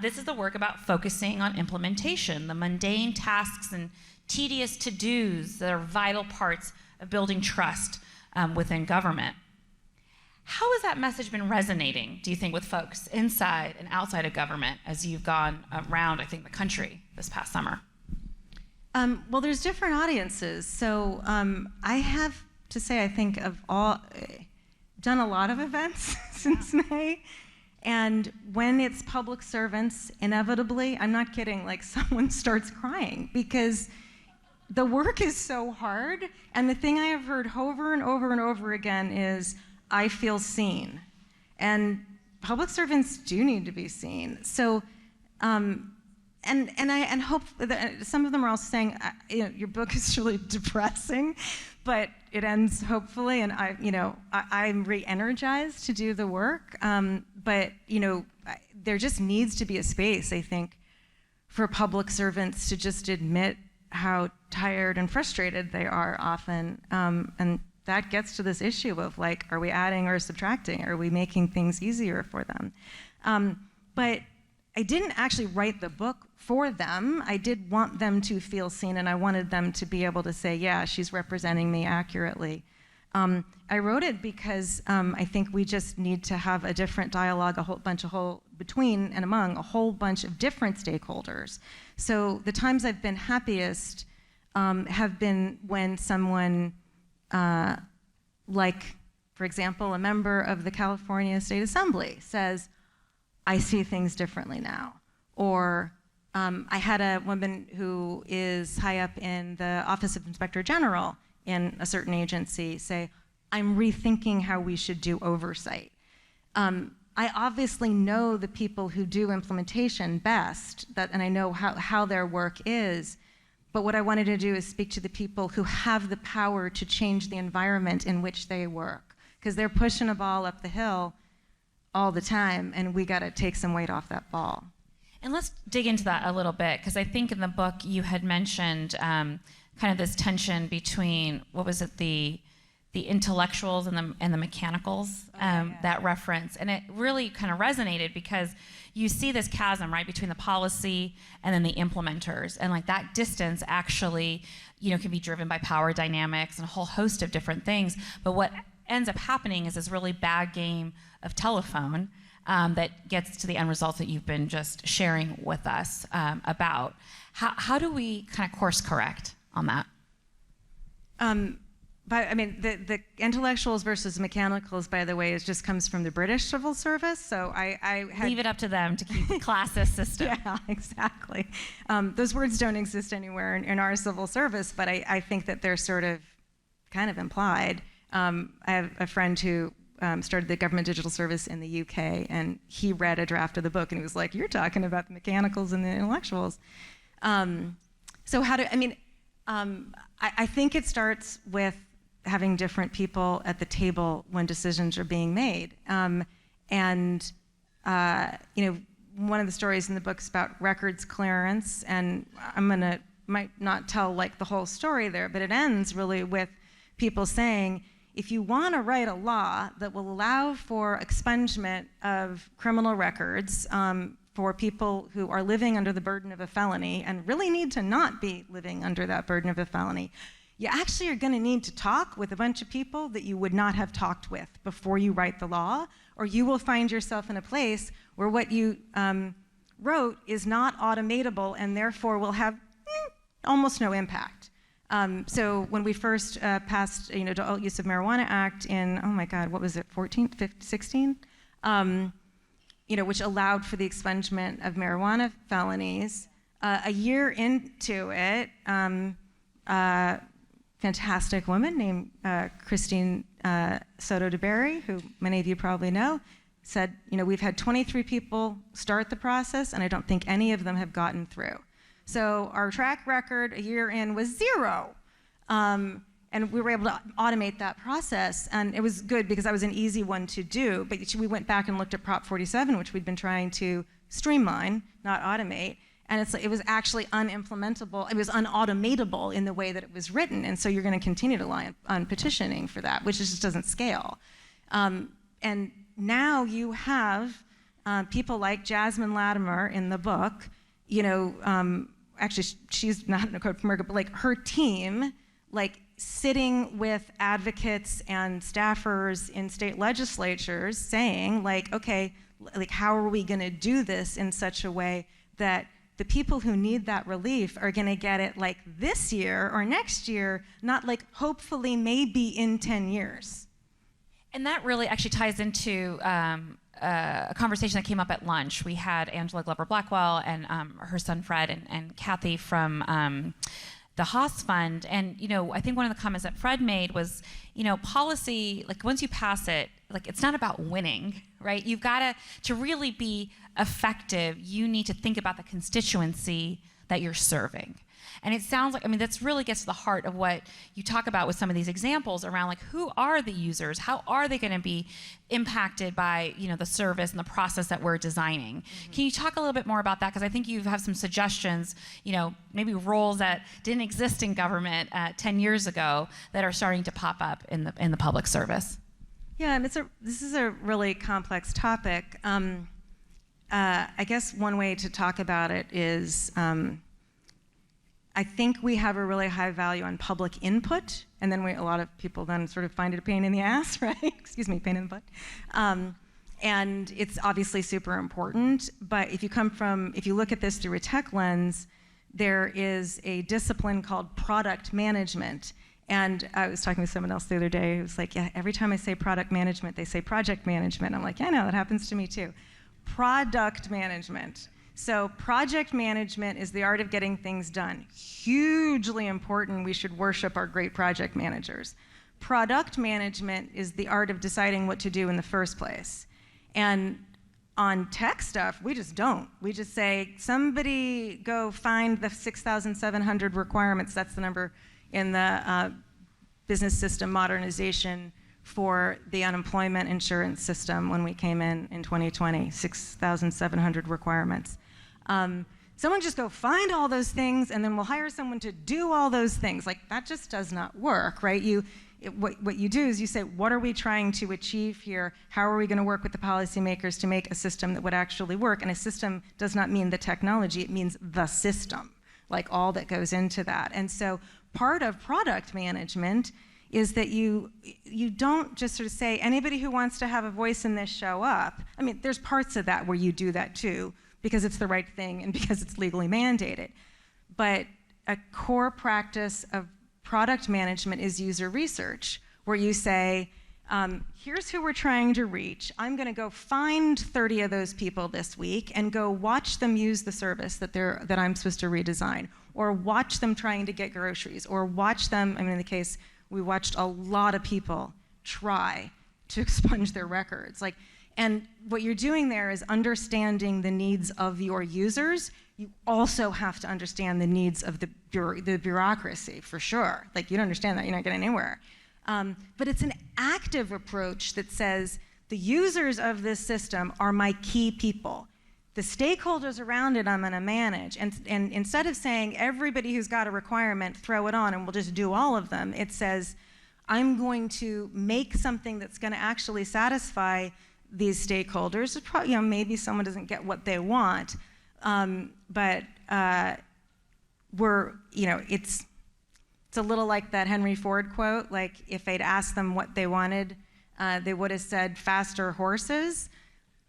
This is the work about focusing on implementation, the mundane tasks and tedious to-dos that are vital parts of building trust within government. How has that message been resonating, do you think, with folks inside and outside of government as you've gone around, I think, the country this past summer? Well, there's different audiences. So I have to say, I think done a lot of events since May. And when it's public servants, inevitably, I'm not kidding, like someone starts crying because the work is so hard. And the thing I have heard over and over and over again is, I feel seen. And public servants do need to be seen. So, and hope that some of them are also saying, your book is really depressing, but it ends hopefully, and I'm re-energized to do the work. But there just needs to be a space, I think, for public servants to just admit how tired and frustrated they are often, and that gets to this issue of like, are we adding or subtracting? Are we making things easier for them? But I didn't actually write the book for them. I did want them to feel seen, and I wanted them to be able to say, yeah, she's representing me accurately. I wrote it because I think we just need to have a different dialogue, between and among a whole bunch of different stakeholders. So the times I've been happiest have been when someone, like, for example, a member of the California State Assembly says, I see things differently now. Or I had a woman who is high up in the Office of Inspector General in a certain agency say, I'm rethinking how we should do oversight. I obviously know the people who do implementation best, and I know how their work is, but what I wanted to do is speak to the people who have the power to change the environment in which they work, because they're pushing a ball up the hill all the time, and we got to take some weight off that ball. And let's dig into that a little bit, because I think in the book you had mentioned kind of this tension between, what was it, the intellectuals and the mechanicals, that reference. And it really kind of resonated because you see this chasm, right, between the policy and then the implementers. And like that distance actually, can be driven by power dynamics and a whole host of different things. But what ends up happening is this really bad game of telephone that gets to the end results that you've been just sharing with us about. How do we kind of course correct on that? But I mean, the intellectuals versus mechanicals, by the way, just comes from the British civil service. So I had, leave it up to them to keep the classist system. Yeah, exactly. Those words don't exist anywhere in our civil service, but I think that they're sort of kind of implied. I have a friend who started the government digital service in the UK, and he read a draft of the book, and he was like, "You're talking about the mechanicals and the intellectuals." So I think it starts with having different people at the table when decisions are being made. One of the stories in the book is about records clearance, and might not tell like the whole story there, but it ends really with people saying, if you want to write a law that will allow for expungement of criminal records for people who are living under the burden of a felony and really need to not be living under that burden of a felony, you actually are going to need to talk with a bunch of people that you would not have talked with before you write the law, or you will find yourself in a place where what you wrote is not automatable and therefore will have almost no impact. So when we first passed, the Adult Use of Marijuana Act in, 16, which allowed for the expungement of marijuana felonies, a year into it, fantastic woman named Christine Soto DeBerry, who many of you probably know, said, we've had 23 people start the process, and I don't think any of them have gotten through. So our track record a year in was 0. And we were able to automate that process, and it was good because that was an easy one to do, but we went back and looked at Prop 47, which we'd been trying to streamline, not automate, And it was actually unimplementable. It was unautomatable in the way that it was written. And so you're going to continue to rely on petitioning for that, which just doesn't scale. And now you have people like Jasmine Latimer in the book, actually she's not in a Code for America, but like her team, like sitting with advocates and staffers in state legislatures saying like, okay, like how are we going to do this in such a way that the people who need that relief are going to get it like this year or next year, not like hopefully maybe in 10 years. And that really actually ties into a conversation that came up at lunch. We had Angela Glover Blackwell and her son Fred and Kathy from the Haas Fund. And I think one of the comments that Fred made was, policy, like once you pass it, like it's not about winning, right? You've got to really be effective. You need to think about the constituency that you're serving. And it sounds like, that's really gets to the heart of what you talk about with some of these examples around like, who are the users? How are they going to be impacted by, the service and the process that we're designing? Mm-hmm. Can you talk a little bit more about that? Because I think you have some suggestions, maybe roles that didn't exist in government 10 years ago that are starting to pop up in the public service. Yeah, and this is a really complex topic. I guess one way to talk about it is, I think we have a really high value on public input, and then a lot of people then sort of find it a pain in the ass, right? Excuse me, pain in the butt. And it's obviously super important, but if you look at this through a tech lens, there is a discipline called product management. And I was talking with someone else the other day who was like, yeah, every time I say product management, they say project management. I'm like, yeah, I know, that happens to me too. Product management. So project management is the art of getting things done. Hugely important. We should worship our great project managers. Product management is the art of deciding what to do in the first place. And on tech stuff, we just don't. We just say, somebody go find the 6,700 requirements. That's the number in the business system modernization for the unemployment insurance system when we came in 2020, 6,700 requirements. Someone just go find all those things and then we'll hire someone to do all those things. Like, that just does not work, right? What you do is you say, what are we trying to achieve here? How are we going to work with the policymakers to make a system that would actually work? And a system does not mean the technology, it means the system, like all that goes into that. And so part of product management is that you don't just sort of say, anybody who wants to have a voice in this, show up. There's parts of that where you do that too, because it's the right thing and because it's legally mandated. But a core practice of product management is user research, where you say, here's who we're trying to reach. I'm going to go find 30 of those people this week and go watch them use the service that I'm supposed to redesign, or watch them trying to get groceries, or watch them, in the case, we watched a lot of people try to expunge their records. And what you're doing there is understanding the needs of your users. You also have to understand the needs of the bureaucracy, for sure. You don't understand that, you're not getting anywhere. But it's an active approach that says, the users of this system are my key people. The stakeholders around it I'm going to manage. And instead of saying, everybody who's got a requirement, throw it on and we'll just do all of them, it says, I'm going to make something that's going to actually satisfy these stakeholders. Probably, maybe someone doesn't get what they want, but it's a little like that Henry Ford quote, like if they'd asked them what they wanted, they would have said faster horses.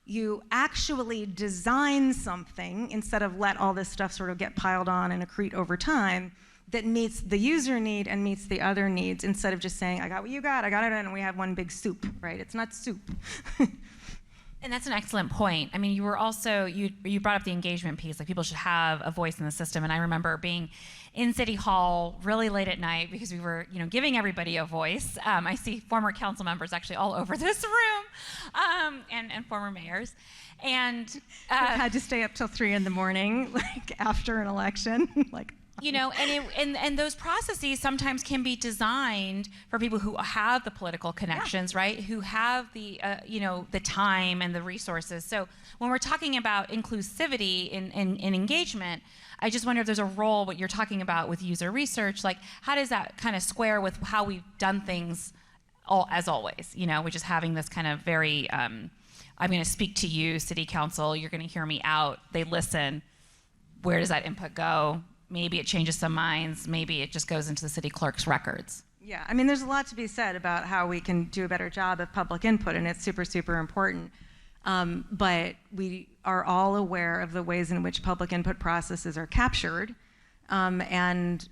You actually design something instead of let all this stuff sort of get piled on and accrete over time that meets the user need and meets the other needs, instead of just saying, I got what you got, I got it, and we have one big soup, right? It's not soup. And that's an excellent point. You were also, you brought up the engagement piece, like people should have a voice in the system. And I remember being in City Hall really late at night because we were, giving everybody a voice. I see former council members actually all over this room, and former mayors. And I had to stay up till 3 a.m, after an election, you know, and those processes sometimes can be designed for people who have the political connections, right? Who have the, you know, the time and the resources. So when we're talking about inclusivity in engagement, I just wonder if there's a role, what you're talking about with user research, like how does that kind of square with how we've done things as always, you know, which is having this kind of very, I'm going to speak to you, city council, you're going to hear me out, they listen, where does that input go? Maybe it changes some minds, maybe it just goes into the city clerk's records. Yeah, I mean, there's a lot to be said about how we can do a better job of public input, and it's super, super important. But we are all aware of the ways in which public input processes are captured. And,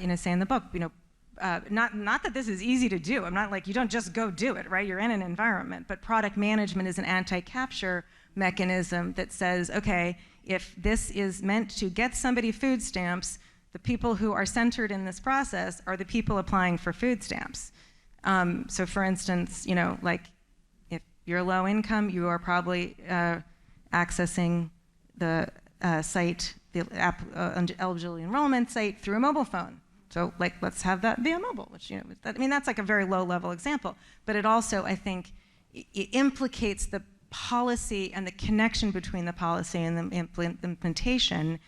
you know, say in the book, you know, not that this is easy to do. I'm not like, you don't just go do it, right? You're in an environment. But product management is an anti-capture mechanism that says, okay, if this is meant to get somebody food stamps, the people who are centered in this process are the people applying for food stamps. So for instance, you know, like if you're low income, you are probably accessing the site, the eligibility enrollment site through a mobile phone. So like, let's have that via mobile, which, you know, I mean, that's like a very low level example, but it also, I think, it implicates the policy and the connection between the policy and the implementation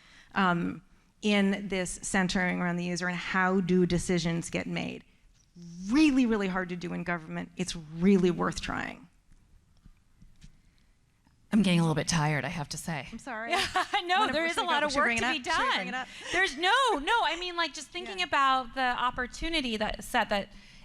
in this centering around the user and how do decisions get made. Really, really hard to do in government. It's really worth trying. I'm getting a little bit tired, I have to say. I'm sorry. No, there is a lot of work to be done. There's no, I mean, like just thinking about the opportunity that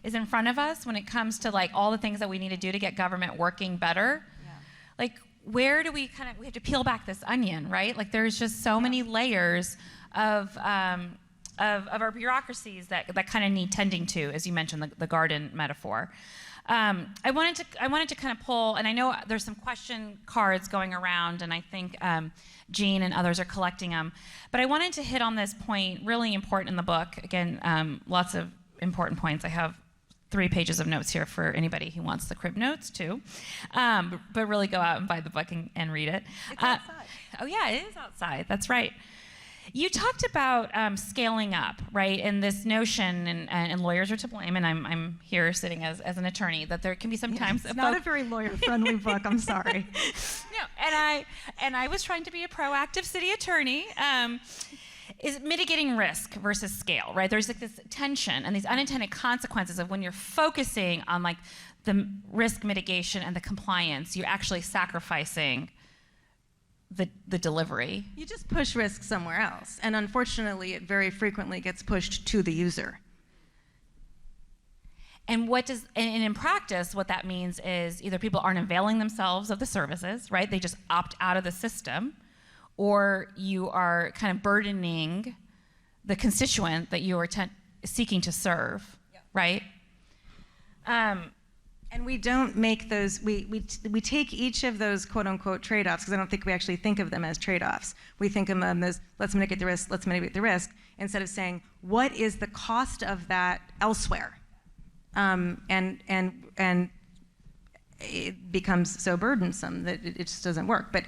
is in front of us when it comes to like all the things that we need to do to get government working better. Yeah. Like where do we we have to peel back this onion, right? Like there's just so many layers of our bureaucracies that kind of need tending to, as you mentioned, the garden metaphor. I wanted to kind of pull, and I know there's some question cards going around, and I think Jean and others are collecting them. But I wanted to hit on this point, really important in the book. Again, lots of important points. I have 3 pages of notes here for anybody who wants the crib notes too. But really go out and buy the book and read it. It's outside. Oh yeah, it is outside. That's right. You talked about scaling up, right? And this notion, and lawyers are to blame, and I'm here sitting as an attorney, that there can be sometimes... It's not a very lawyer-friendly book, I'm sorry. No, and I was trying to be a proactive city attorney. Is mitigating risk versus scale, right? There's like this tension and these unintended consequences of when you're focusing on like the risk mitigation and the compliance, you're actually sacrificing the delivery. You just push risk somewhere else. And unfortunately, it very frequently gets pushed to the user. And in practice, what that means is either people aren't availing themselves of the services, right? They just opt out of the system, or you are kind of burdening the constituent that you are seeking to serve, right? And we don't make those, we take each of those quote unquote trade-offs, because I don't think we actually think of them as trade-offs. We think of them as, let's mitigate the risk, instead of saying, what is the cost of that elsewhere? And it becomes so burdensome that it just doesn't work. But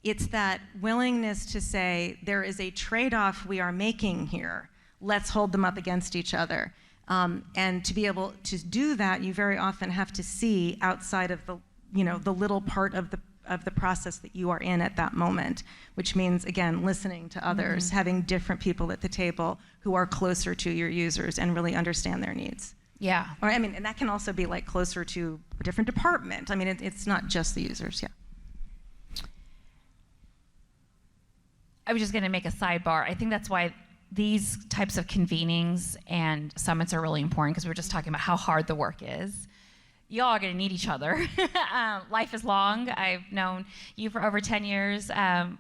it's that willingness to say, there is a trade-off we are making here. Let's hold them up against each other. And to be able to do that, you very often have to see outside of the little part of the process that you are in at that moment, which means, again, listening to others, having different people at the table who are closer to your users and really understand their needs. Yeah. Or, I mean, and that can also be like closer to a different department. I mean, it's not just the users, yeah. I was just going to make a sidebar. I think that's why these types of convenings and summits are really important, because we were just talking about how hard the work is. Y'all are going to need each other. Life is long. I've known you for over 10 years, the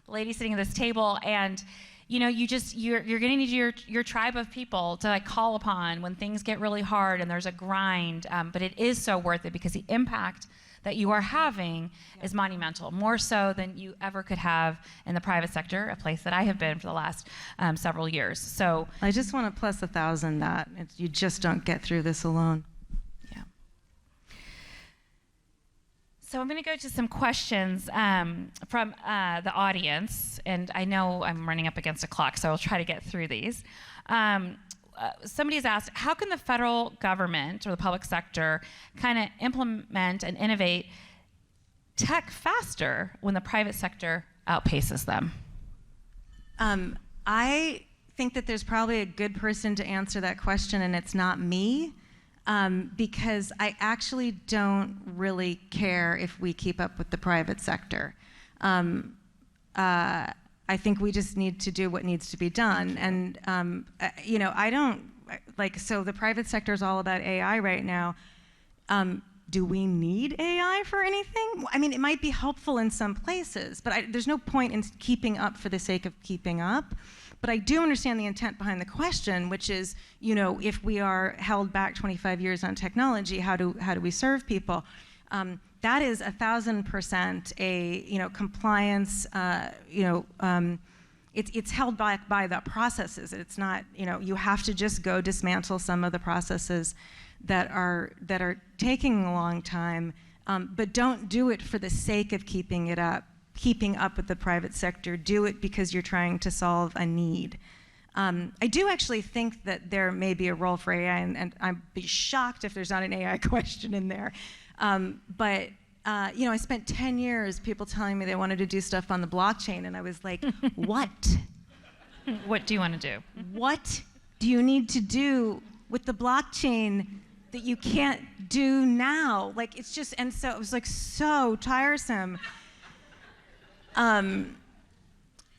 lady sitting at this table, and you know, you're going to need your tribe of people to like call upon when things get really hard and there's a grind. But it is so worth it, because the impact that you are having is monumental, more so than you ever could have in the private sector, a place that I have been for the last several years. So I just want to plus 1,000 that. You just don't get through this alone. Yeah. So I'm going to go to some questions from the audience, and I know I'm running up against a clock, so I'll try to get through these. Somebody's asked, how can the federal government or the public sector kind of implement and innovate tech faster when the private sector outpaces them? I think that there's probably a good person to answer that question, and it's not me. Because I actually don't really care if we keep up with the private sector. I think we just need to do what needs to be done. And, I don't, so the private sector is all about AI right now. Do we need AI for anything? I mean, it might be helpful in some places, but there's no point in keeping up for the sake of keeping up. But I do understand the intent behind the question, which is, if we are held back 25 years on technology, how do we serve people? That is 1,000% a compliance. It's held back by the processes. It's not you have to just go dismantle some of the processes that are taking a long time, but don't do it for the sake of keeping up with the private sector. Do it because you're trying to solve a need. I do actually think that there may be a role for AI, and I'd be shocked if there's not an AI question in there. But I spent 10 years people telling me they wanted to do stuff on the blockchain, and I was like, what? What do you want to do? What do you need to do with the blockchain that you can't do now? It's just, and so it was so tiresome.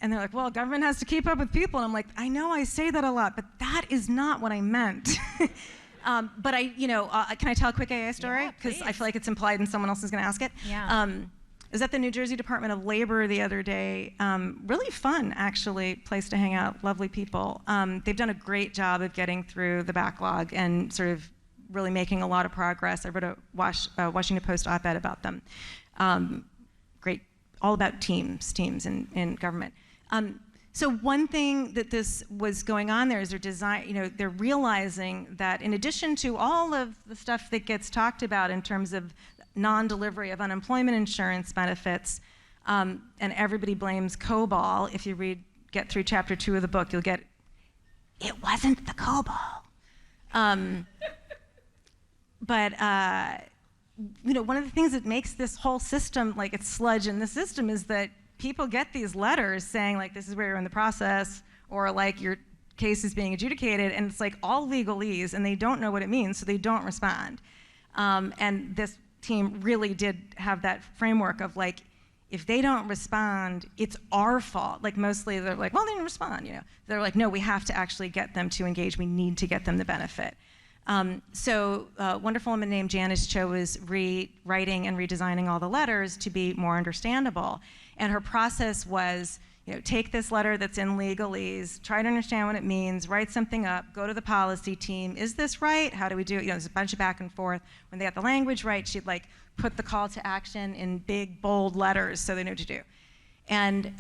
And they're like, well, government has to keep up with people. And I'm like, I know I say that a lot, but that is not what I meant. But can I tell a quick AI story? Because I feel like it's implied and someone else is going to ask it. Yeah. I was at the New Jersey Department of Labor the other day. Really fun, actually, place to hang out, lovely people. They've done a great job of getting through the backlog and sort of really making a lot of progress. I wrote a Washington Post op-ed about them. Great, all about teams in government. So one thing that this was going on there is they're realizing that in addition to all of the stuff that gets talked about in terms of non-delivery of unemployment insurance benefits, and everybody blames COBOL. If you get through chapter 2 of the book, you'll get, it wasn't the COBOL. But one of the things that makes this whole system, it's sludge in the system, is that people get these letters saying, this is where you're in the process, or your case is being adjudicated, and it's all legalese, and they don't know what it means, so they don't respond. And this team really did have that framework of if they don't respond, it's our fault. Mostly they're well, they didn't respond. They're no, we have to actually get them to engage. We need to get them the benefit. So a wonderful woman named Janice Cho was rewriting and redesigning all the letters to be more understandable. And her process was, take this letter that's in legalese, try to understand what it means, write something up, go to the policy team. Is this right? How do we do it? There's a bunch of back and forth. When they got the language right, she'd put the call to action in big, bold letters so they knew what to do. And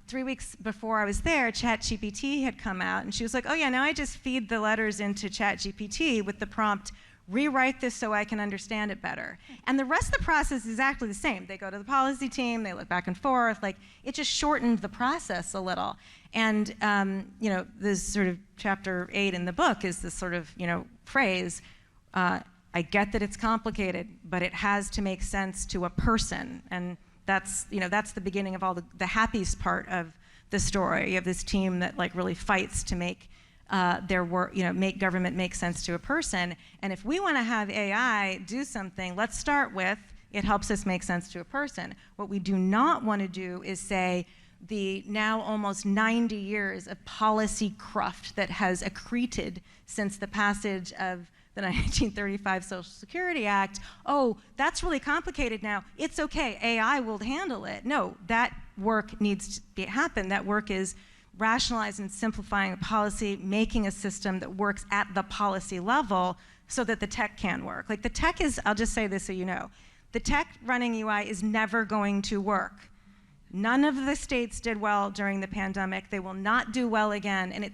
3 weeks before I was there, ChatGPT had come out, and she was like, oh yeah, now I just feed the letters into ChatGPT with the prompt, rewrite this so I can understand it better. And the rest of the process is exactly the same. They go to the policy team, they look back and forth, it just shortened the process a little. And this sort of chapter 8 in the book is this sort of, phrase, I get that it's complicated, but it has to make sense to a person. And that's the beginning of all the happiest part of the story. You have this team that really fights to make their work, make government make sense to a person. And if we want to have AI do something, let's start with it helps us make sense to a person. What we do not want to do is say the now almost 90 years of policy cruft that has accreted since the passage of the 1935 Social Security Act, oh, that's really complicated now. It's okay, AI will handle it. No, that work needs to happen. That work is rationalizing and simplifying a policy, making a system that works at the policy level so that the tech can work. The tech is, I'll just say this so you know, the tech running UI is never going to work. None of the states did well during the pandemic. They will not do well again, and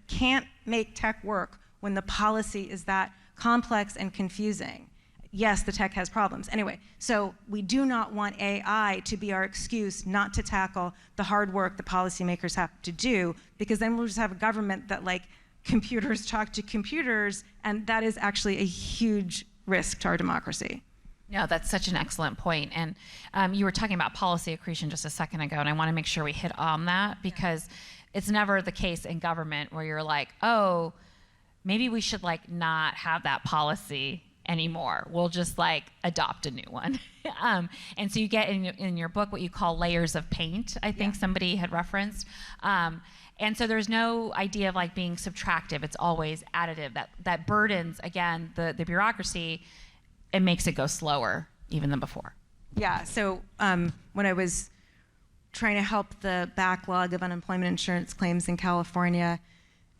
can't make tech work when the policy is that complex and confusing. yes, the tech has problems. Anyway, so we do not want AI to be our excuse not to tackle the hard work the policymakers have to do, because then we'll just have a government that like computers talk to computers, and that is actually a huge risk to our democracy. No, that's such an excellent point. And you were talking about policy accretion just a second ago, and I want to make sure we hit on that, because it's never the case in government where you're like, oh, maybe we should like not have that policy anymore. We'll just like adopt a new one. And so you get in your book what you call layers of paint, I think somebody had referenced. And so there's no idea of like being subtractive. It's always additive. That burdens, again, the bureaucracy. It makes it go slower even than before. Yeah, so when I was trying to help the backlog of unemployment insurance claims in California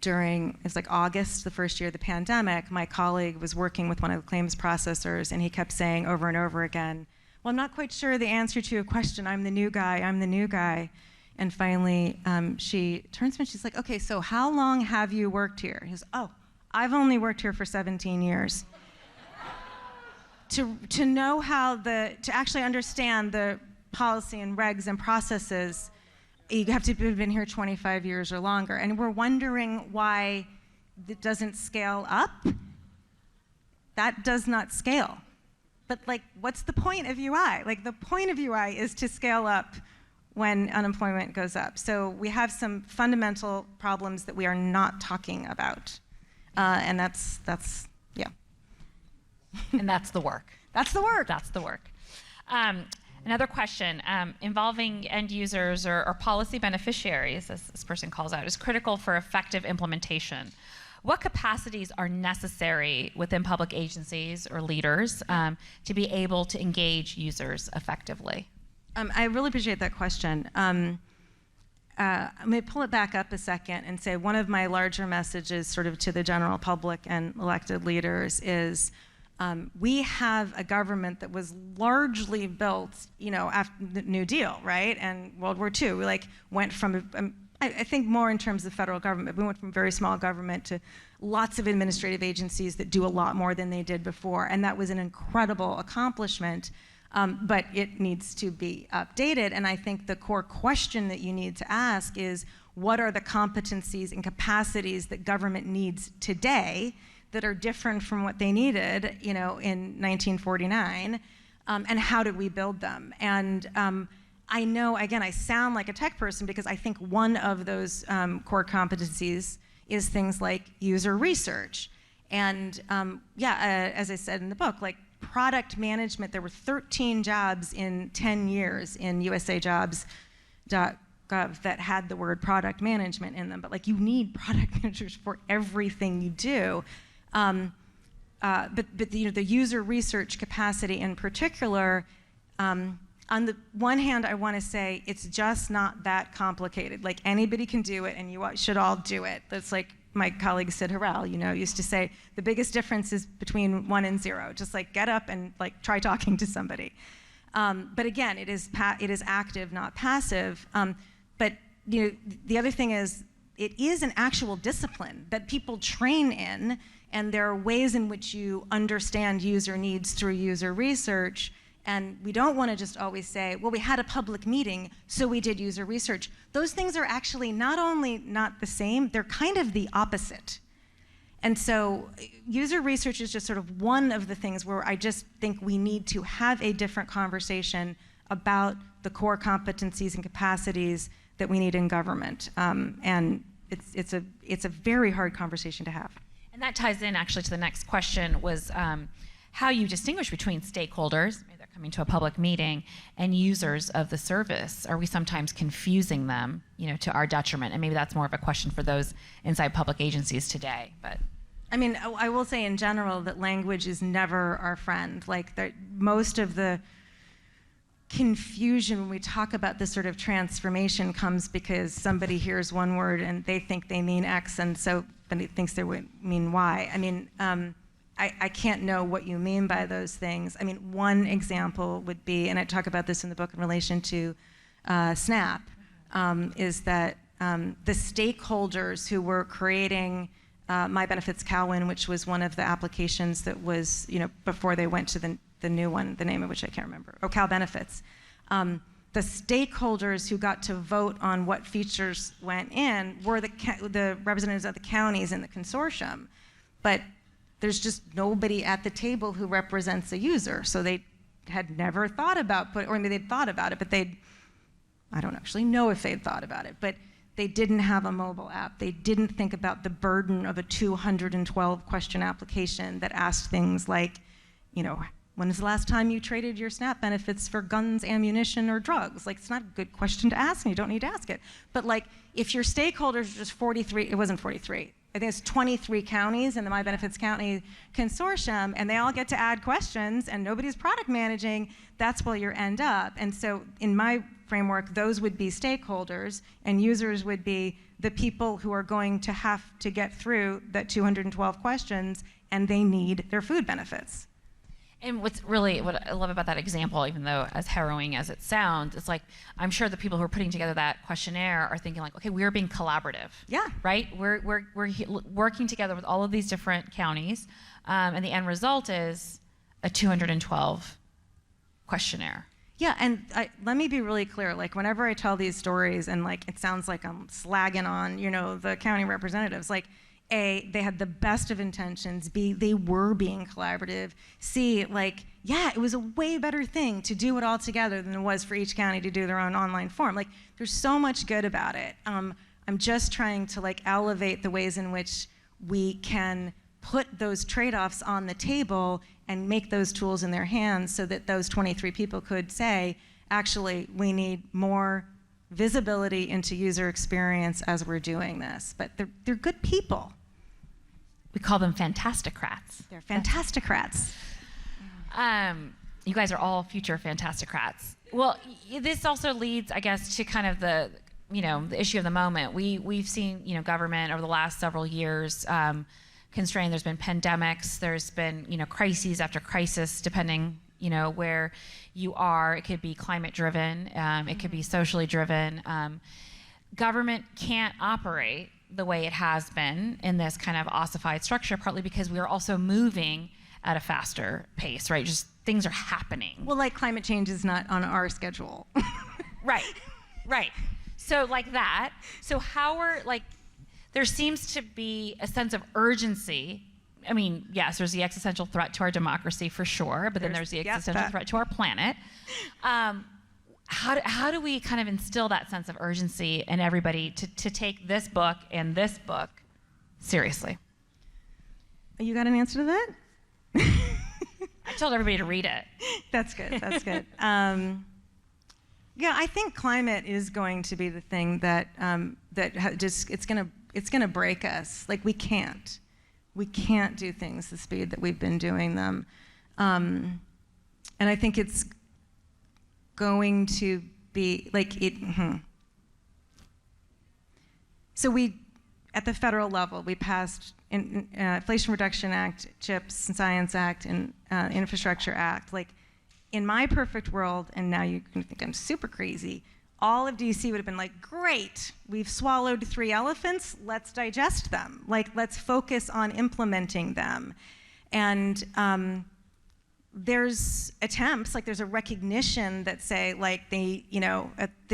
it was like August, the first year of the pandemic, my colleague was working with one of the claims processors, and he kept saying over and over again, well, I'm not quite sure the answer to your question. I'm the new guy. And finally, she turns to me and she's like, okay, so how long have you worked here? He goes, oh, I've only worked here for 17 years. To know to actually understand the policy and regs and processes, you have to have been here 25 years or longer. And we're wondering why it doesn't scale up. That does not scale. But like, what's the point of UI? Like, the point of UI is to scale up when unemployment goes up. So we have some fundamental problems that we are not talking about. And that's yeah. And that's the work. That's the work. That's the work. Another question, involving end users or policy beneficiaries, as this person calls out, is critical for effective implementation. What capacities are necessary within public agencies or leaders to be able to engage users effectively? I really appreciate that question. I'm going to pull it back up a second and say one of my larger messages sort of to the general public and elected leaders is we have a government that was largely built, after the New Deal, right? And World War II. We went from, I think more in terms of federal government, we went from very small government to lots of administrative agencies that do a lot more than they did before. And that was an incredible accomplishment, but it needs to be updated. And I think the core question that you need to ask is, what are the competencies and capacities that government needs today that are different from what they needed, in 1949, and how did we build them? And I know, again, I sound like a tech person because I think one of those core competencies is things like user research. And as I said in the book, like product management, there were 13 jobs in 10 years in usajobs.gov that had the word product management in them. But like, you need product managers for everything you do. But the user research capacity in particular, on the one hand, I want to say it's just not that complicated. Like, anybody can do it, and you should all do it. That's like my colleague Sid Harrell, used to say, the biggest difference is between 1 and 0. Just like get up and like try talking to somebody. But again, it is active, not passive. But the other thing is, it is an actual discipline that people train in. And there are ways in which you understand user needs through user research. And we don't want to just always say, well, we had a public meeting, so we did user research. Those things are actually not only not the same, they're kind of the opposite. And so user research is just sort of one of the things where I just think we need to have a different conversation about the core competencies and capacities that we need in government. And it's a very hard conversation to have. And that ties in actually to the next question, was how you distinguish between stakeholders, maybe they're coming to a public meeting, and users of the service. Are we sometimes confusing them, to our detriment? And maybe that's more of a question for those inside public agencies today. But I mean, I will say in general that language is never our friend. Like, most of the confusion when we talk about this sort of transformation comes because somebody hears one word and they think they mean X, and so somebody thinks they would mean Y. I mean, I can't know what you mean by those things. I mean, one example would be, and I talk about this in the book in relation to SNAP, is that the stakeholders who were creating My Benefits Calwin, which was one of the applications that was, before they went to the new one, the name of which I can't remember. Oh, Cal Benefits. The stakeholders who got to vote on what features went in were the representatives of the counties in the consortium. But there's just nobody at the table who represents a user. So they had never thought about or maybe they'd thought about it, but I don't actually know if they'd thought about it, but they didn't have a mobile app. They didn't think about the burden of a 212 question application that asked things like, when was the last time you traded your SNAP benefits for guns, ammunition, or drugs? Like, it's not a good question to ask, and you don't need to ask it. But like, if your stakeholders are just 43, it wasn't 43, I think it's 23 counties in the My Benefits County Consortium, and they all get to add questions, and nobody's product managing, that's where you end up. And so in my framework, those would be stakeholders, and users would be the people who are going to have to get through that 212 questions, and they need their food benefits. And what I love about that example, even though as harrowing as it sounds, it's like, I'm sure the people who are putting together that questionnaire are thinking like, okay, we're being collaborative. Yeah. Right? We're working together with all of these different counties, and the end result is a 212 questionnaire. Yeah, and let me be really clear. Like, whenever I tell these stories, and like it sounds like I'm slagging on, the county representatives, like, A, they had the best of intentions. B, they were being collaborative. C, like, yeah, it was a way better thing to do it all together than it was for each county to do their own online form. Like, there's so much good about it. I'm just trying to like elevate the ways in which we can put those trade-offs on the table and make those tools in their hands so that those 23 people could say, actually, we need more visibility into user experience as we're doing this. But they're good people. We call them fantasticrats. They're fantasticrats. You guys are all future fantasticrats. Well, this also leads, I guess, to kind of the issue of the moment. We've seen, government over the last several years constrained. There's been pandemics. There's been, crises after crisis, depending, where you are. It could be climate driven. It could be socially driven. Government can't operate the way it has been in this kind of ossified structure, partly because we are also moving at a faster pace, right? Just things are happening. Well, like climate change is not on our schedule. Right. So like that. So how are, there seems to be a sense of urgency. I mean, yes, there's the existential threat to our democracy for sure, but then there's the existential threat to our planet. How do we kind of instill that sense of urgency in everybody to take this book and this book seriously? You got an answer to that? I told everybody to read it. That's good. Yeah, I think climate is going to be the thing that it's gonna break us. Like, we can't do things the speed that we've been doing them, and I think it's going to be like it. So we, at the federal level, we passed Inflation Reduction Act, CHIPS and Science Act, and Infrastructure Act. Like, in my perfect world, and now you can think I'm super crazy, all of DC would have been like, great, we've swallowed 3 elephants, let's digest them. Like, let's focus on implementing them. And there's attempts, like there's a recognition that say, like, the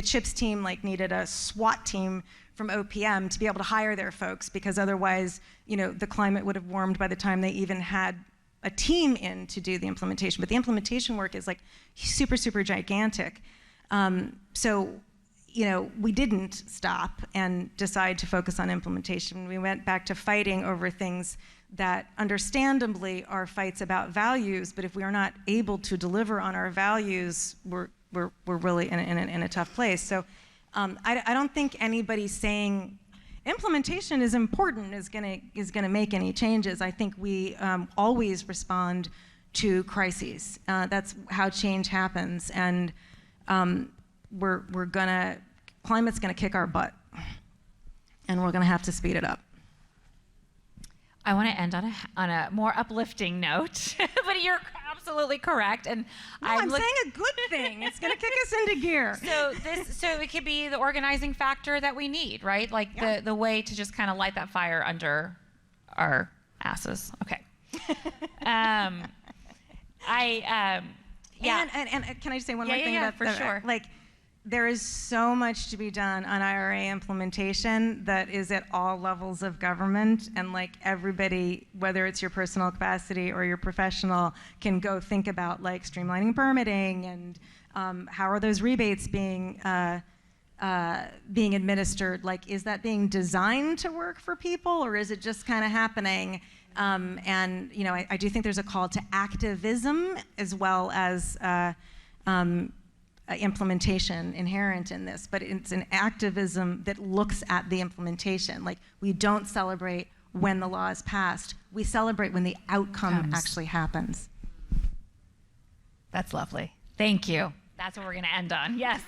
CHIPS team needed a SWAT team from OPM to be able to hire their folks, because otherwise, the climate would have warmed by the time they even had a team in to do the implementation. But the implementation work is like super, super gigantic. So, we didn't stop and decide to focus on implementation. We went back to fighting over things that understandably are fights about values, but if we are not able to deliver on our values, we're really in a tough place. So I don't think anybody saying implementation is important is gonna make any changes. I think we always respond to crises. That's how change happens, and climate's gonna kick our butt, and we're gonna have to speed it up. I want to end on a more uplifting note, but you're absolutely correct. And I'm saying a good thing. It's going to kick us into gear. So it could be the organizing factor that we need, right? Like the way to just kind of light that fire under our asses. Okay. Yeah. And can I just say one more thing about for sure. Like, there is so much to be done on IRA implementation that is at all levels of government, and like everybody, whether it's your personal capacity or your professional, can go think about like streamlining permitting and how are those rebates being administered? Like, is that being designed to work for people, or is it just kind of happening? And you know, I do think there's a call to activism as well as implementation inherent in this, but it's an activism that looks at the implementation. Like, we don't celebrate when the law is passed, we celebrate when the outcome actually happens. That's lovely. Thank you. That's what we're going to end on. Yes.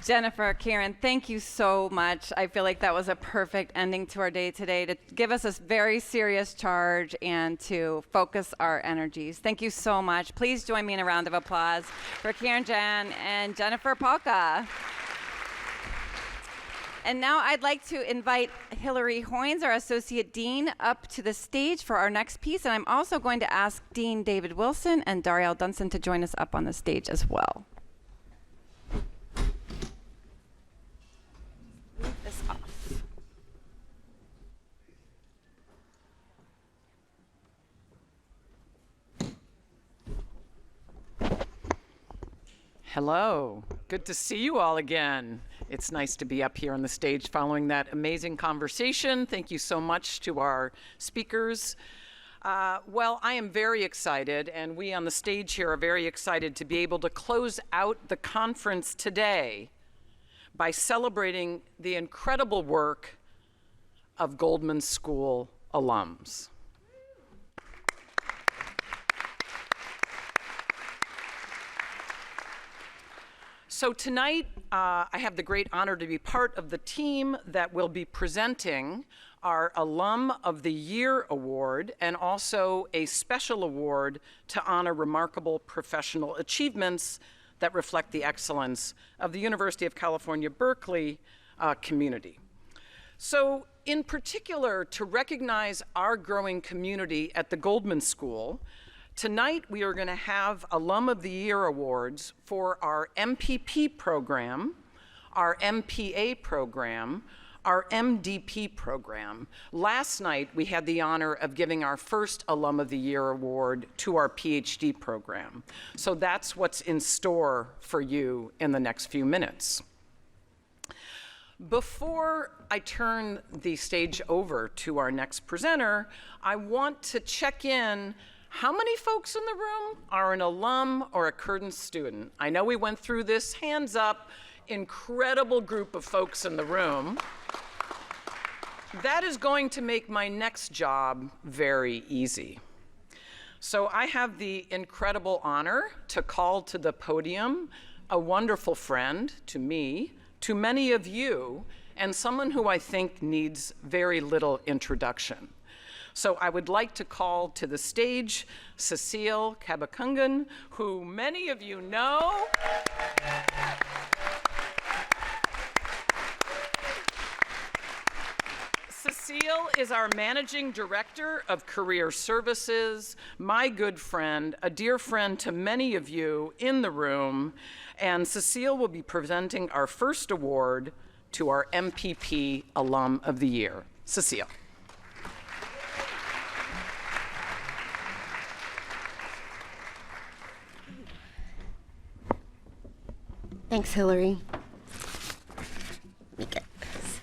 Jennifer, Kiran, thank you so much. I feel like that was a perfect ending to our day today, to give us a very serious charge and to focus our energies. Thank you so much. Please join me in a round of applause for Kiran Jain and Jennifer Pahlka. And now I'd like to invite Hillary Hoynes, our Associate Dean, up to the stage for our next piece. And I'm also going to ask Dean David Wilson and Darielle Dunstan to join us up on the stage as well. This off. Hello, good to see you all again. It's nice to be up here on the stage following that amazing conversation. Thank you so much to our speakers. Well, I am very excited, and we on the stage here are very excited to be able to close out the conference today by celebrating the incredible work of Goldman School alums. So tonight, I have the great honor to be part of the team that will be presenting our Alum of the Year Award and also a special award to honor remarkable professional achievements that reflect the excellence of the University of California, Berkeley community. So in particular, to recognize our growing community at the Goldman School, tonight we are going to have Alum of the Year Awards for our MPP program, our MPA program, our MDP program. Last night we had the honor of giving our first Alum of the Year Award to our PhD program. So that's what's in store for you in the next few minutes. Before I turn the stage over to our next presenter, I want to check in. How many folks in the room are an alum or a Curtin student? I know we went through this, hands up, incredible group of folks in the room. That is going to make my next job very easy. So I have the incredible honor to call to the podium a wonderful friend to me, to many of you, and someone who I think needs very little introduction. So I would like to call to the stage Cecile Kabakungan, who many of you know. Cecile is our Managing Director of Career Services, my good friend, a dear friend to many of you in the room, and Cecile will be presenting our first award to our MPP Alum of the Year. Cecile. Thanks, Hillary. Let me get this.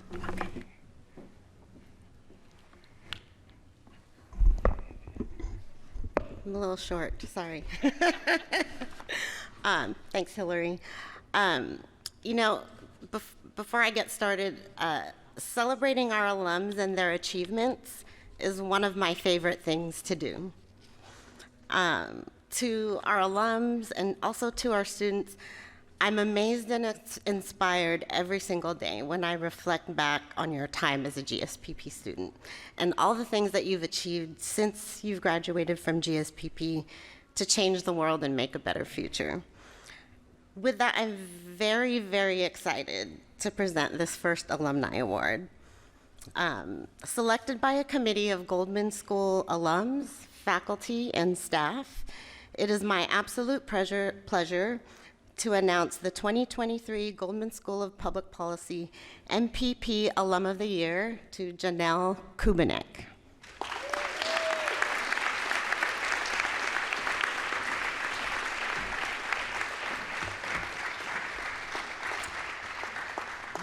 Okay. I'm a little short, sorry. Thanks, Hillary. You know, before I get started, celebrating our alums and their achievements is one of my favorite things to do. To our alums and also to our students, I'm amazed and inspired every single day when I reflect back on your time as a GSPP student and all the things that you've achieved since you've graduated from GSPP to change the world and make a better future. With that, I'm very, very excited to present this first Alumni Award. Selected by a committee of Goldman School alums, faculty, and staff, it is my absolute pleasure to announce the 2023 Goldman School of Public Policy MPP Alum of the Year to Janelle Kubanek.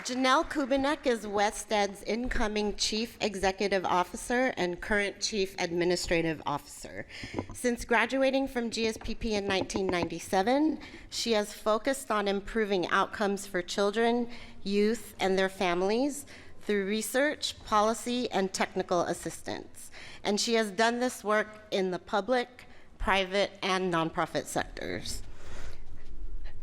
Janelle Kubanek is Wested's incoming Chief Executive Officer and current Chief Administrative Officer. Since graduating from GSPP in 1997, she has focused on improving outcomes for children, youth, and their families through research, policy, and technical assistance. And she has done this work in the public, private, and nonprofit sectors.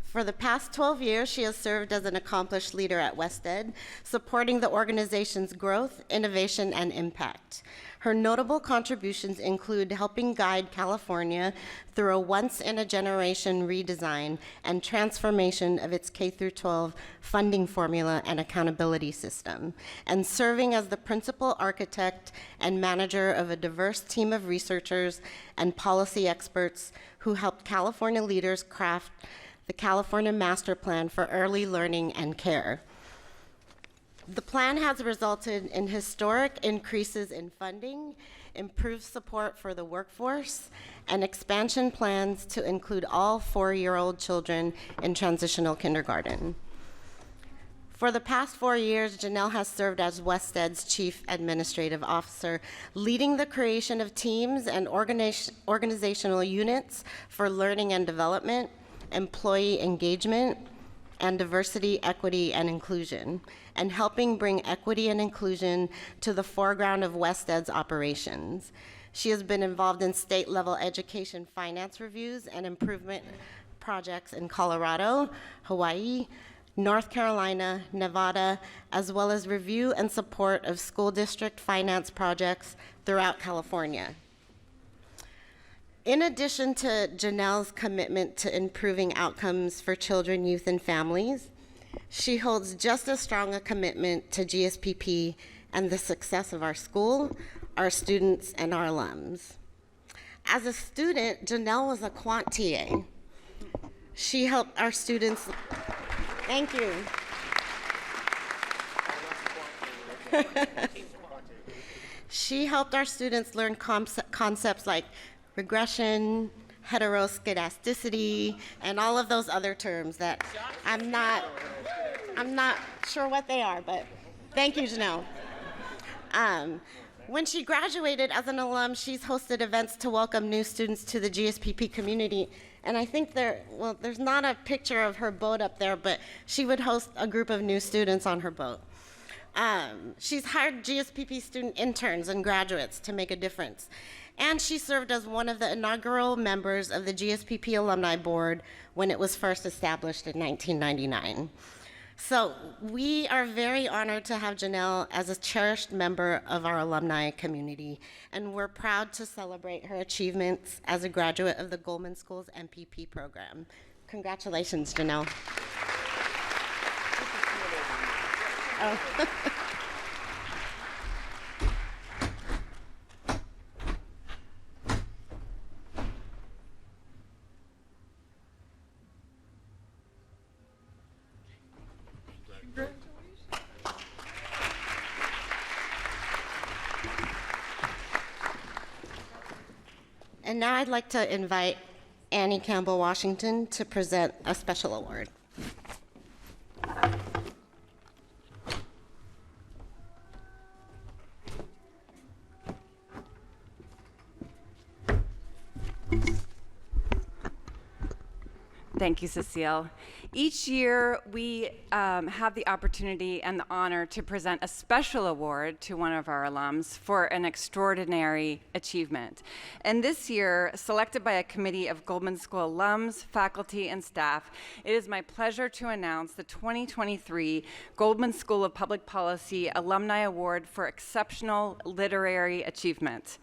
For the past 12 years, she has served as an accomplished leader at Wested, supporting the organization's growth, innovation, and impact. Her notable contributions include helping guide California through a once-in-a-generation redesign and transformation of its K-12 funding formula and accountability system, and serving as the principal architect and manager of a diverse team of researchers and policy experts who helped California leaders craft the California Master Plan for Early Learning and Care. The plan has resulted in historic increases in funding, improved support for the workforce, and expansion plans to include all 4-year-old children in transitional kindergarten. For the past 4 years, Janelle has served as Wested's Chief Administrative Officer, leading the creation of teams and organizational units for learning and development, employee engagement, and diversity, equity, and inclusion, and helping bring equity and inclusion to the foreground of Wested's operations. She has been involved in state-level education finance reviews and improvement projects in Colorado, Hawaii, North Carolina, Nevada, as well as review and support of school district finance projects throughout California. In addition to Janelle's commitment to improving outcomes for children, youth, and families, she holds just as strong a commitment to GSPP and the success of our school, our students, and our alums. As a student, Janelle was a quant TA. She helped our students, thank you. She helped our students learn concepts like regression, heteroscedasticity, and all of those other terms that I'm not sure what they are, but thank you, Janelle. When she graduated as an alum, she's hosted events to welcome new students to the GSPP community. And I think there's not a picture of her boat up there, but she would host a group of new students on her boat. She's hired GSPP student interns and graduates to make a difference. And she served as one of the inaugural members of the GSPP Alumni Board when it was first established in 1999. So we are very honored to have Janelle as a cherished member of our alumni community, and we're proud to celebrate her achievements as a graduate of the Goldman School's MPP program. Congratulations, Janelle. Oh. And now I'd like to invite Annie Campbell Washington to present a special award. Thank you, Cecile. Each year, we have the opportunity and the honor to present a special award to one of our alums for an extraordinary achievement. And this year, selected by a committee of Goldman School alums, faculty, and staff, it is my pleasure to announce the 2023 Goldman School of Public Policy Alumni Award for Exceptional Literary Achievement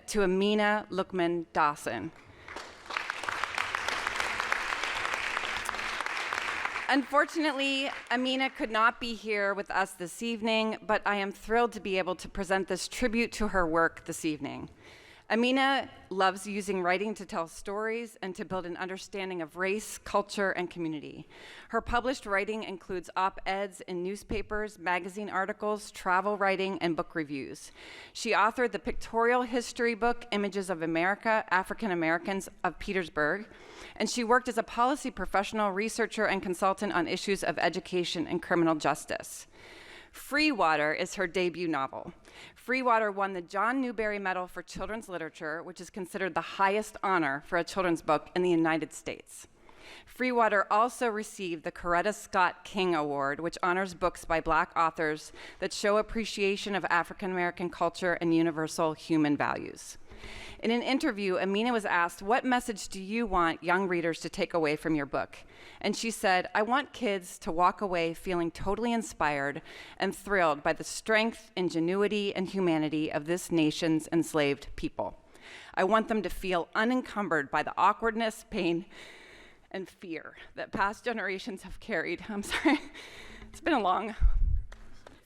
to Amina Lukman Dawson. Unfortunately, Amina could not be here with us this evening, but I am thrilled to be able to present this tribute to her work this evening. Amina loves using writing to tell stories and to build an understanding of race, culture, and community. Her published writing includes op-eds in newspapers, magazine articles, travel writing, and book reviews. She authored the pictorial history book, Images of America, African Americans of Petersburg, and she worked as a policy professional, researcher, and consultant on issues of education and criminal justice. Free Water is her debut novel. Free Water won the John Newbery Medal for Children's Literature, which is considered the highest honor for a children's book in the United States. Free Water also received the Coretta Scott King Award, which honors books by Black authors that show appreciation of African American culture and universal human values. In an interview, Amina was asked, "What message do you want young readers to take away from your book?" And she said, "I want kids to walk away feeling totally inspired and thrilled by the strength, ingenuity, and humanity of this nation's enslaved people. I want them to feel unencumbered by the awkwardness, pain, and fear that past generations have carried." I'm sorry, it's been a long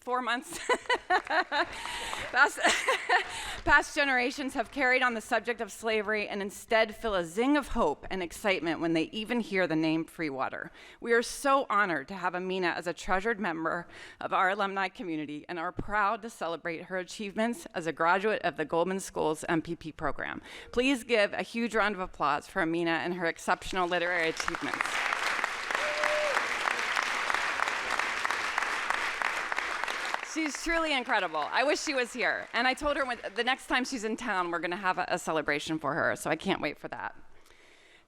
4 months. Past generations have carried on the subject of slavery and instead feel a zing of hope and excitement when they even hear the name Free Water. We are so honored to have Amina as a treasured member of our alumni community and are proud to celebrate her achievements as a graduate of the Goldman School's MPP program. Please give a huge round of applause for Amina and her exceptional literary achievements. She's truly incredible. I wish she was here. And I told her the next time she's in town, we're going to have a celebration for her, so I can't wait for that.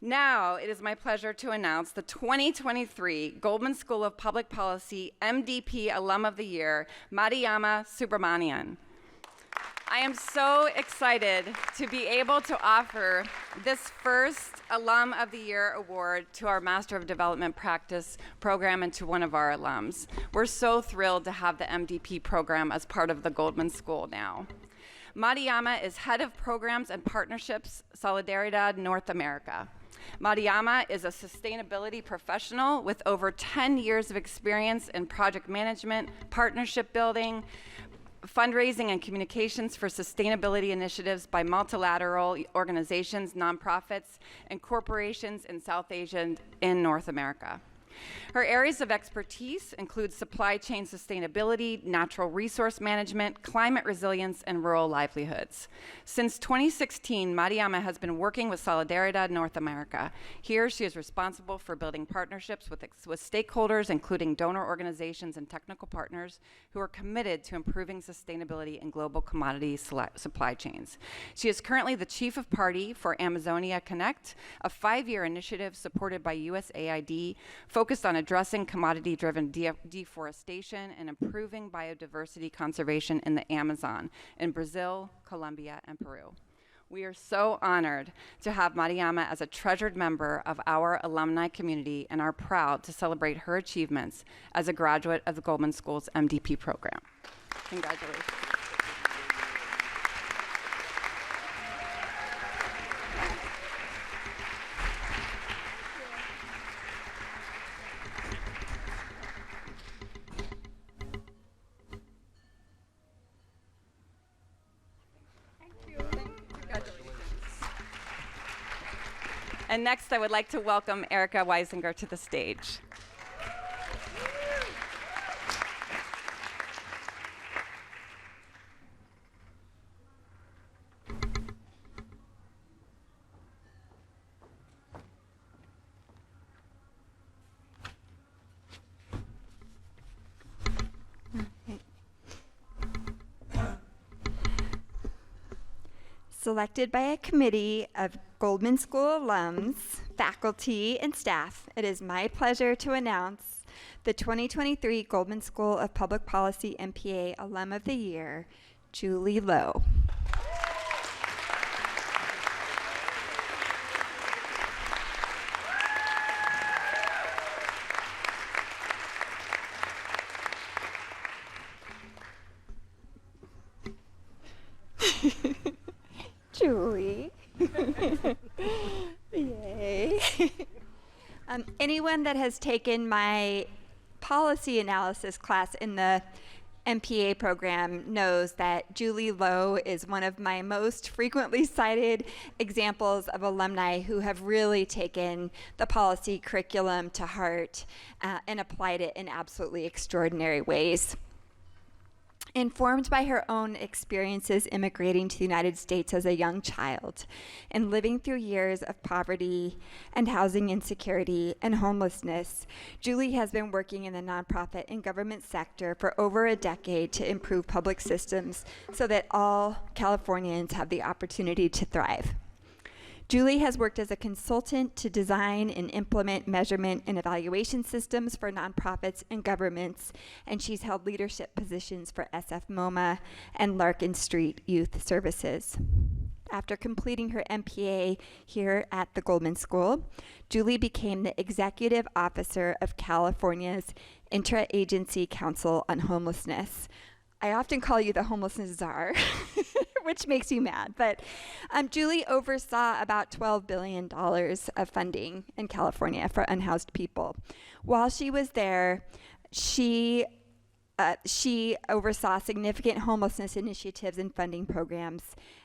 Now, it is my pleasure to announce the 2023 Goldman School of Public Policy MDP Alum of the Year, Mariama Subramanian. I am so excited to be able to offer this first Alum of the Year award to our Master of Development Practice program and to one of our alums. We're so thrilled to have the MDP program as part of the Goldman School now. Mariama is Head of Programs and Partnerships, Solidaridad North America. Mariama is a sustainability professional with over 10 years of experience in project management, partnership building, fundraising and communications for sustainability initiatives by multilateral organizations, nonprofits, and corporations in South Asia and in North America. Her areas of expertise include supply chain sustainability, natural resource management, climate resilience, and rural livelihoods. Since 2016, Mariama has been working with Solidaridad North America. Here, she is responsible for building partnerships with stakeholders, including donor organizations and technical partners who are committed to improving sustainability in global commodity supply chains. She is currently the Chief of Party for Amazonia Connect, a 5-year initiative supported by USAID focused on addressing commodity-driven deforestation and improving biodiversity conservation in the Amazon in Brazil, Colombia, and Peru. We are so honored to have Mariama as a treasured member of our alumni community and are proud to celebrate her achievements as a graduate of the Goldman School's MDP program. Congratulations. And next, I would like to welcome Erica Weisinger to the stage. Selected by a committee of Goldman School alums, faculty, and staff, it is my pleasure to announce the 2023 Goldman School of Public Policy MPA Alum of the Year, Julie Lowe. Julie. Yay. Anyone that has taken my policy analysis class in the MPA program knows that Julie Lowe is one of my most frequently cited examples of alumni who have really taken the policy curriculum to heart and applied it in absolutely extraordinary ways. Informed by her own experiences immigrating to the United States as a young child and living through years of poverty and housing insecurity and homelessness, Julie has been working in the nonprofit and government sector for over a decade to improve public systems so that all Californians have the opportunity to thrive. Julie has worked as a consultant to design and implement measurement and evaluation systems for nonprofits and governments, and she's held leadership positions for SF MoMA and Larkin Street Youth Services. After completing her MPA here at the Goldman School, Julie became the executive officer of California's Intra-Agency Council on Homelessness. I often call you the homelessness czar, which makes you mad, but Julie oversaw about $12 billion of funding in California for unhoused people. While she was there, she oversaw significant homelessness initiatives and funding programs,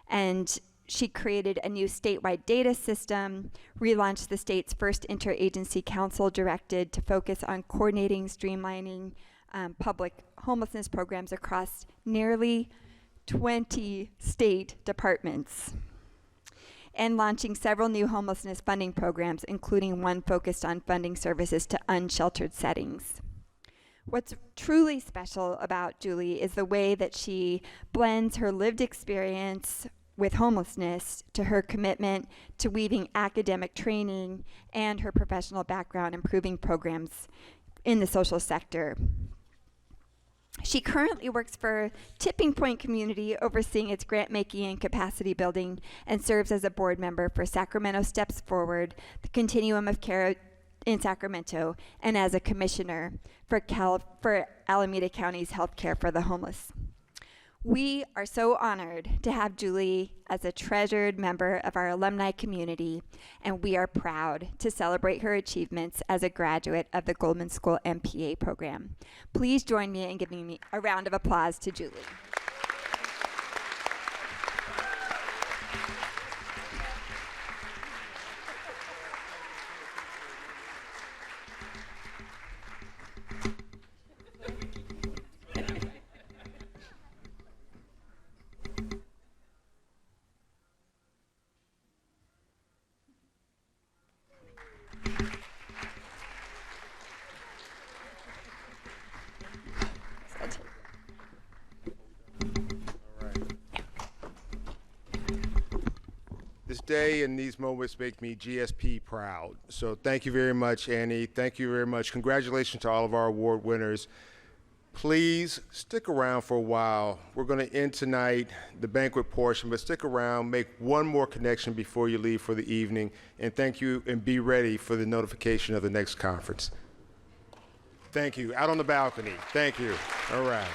and she created a new statewide data system, relaunched the state's first interagency council directed to focus on coordinating, streamlining public homelessness programs across nearly 20 state departments, and launching several new homelessness funding programs, including one focused on funding services to unsheltered settings. What's truly special about Julie is the way that she blends her lived experience with homelessness to her commitment to weaving academic training and her professional background improving programs in the social sector. She currently works for Tipping Point Community, overseeing its grant making and capacity building, and serves as a board member for Sacramento Steps Forward, the Continuum of Care in Sacramento, and as a commissioner for Alameda County's Healthcare for the Homeless. We are so honored to have Julie as a treasured member of our alumni community, and we are proud to celebrate her achievements as a graduate of the Goldman School MPA program. Please join me in giving me a round of applause to Julie. This day and these moments make me GSP proud. So thank you very much, Annie. Thank you very much. Congratulations to all of our award winners. Please stick around for a while. We're going to end tonight, the banquet portion, but stick around, make one more connection before you leave for the evening, and thank you, and be ready for the notification of the next conference. Thank you. Out on the balcony. Thank you. All right.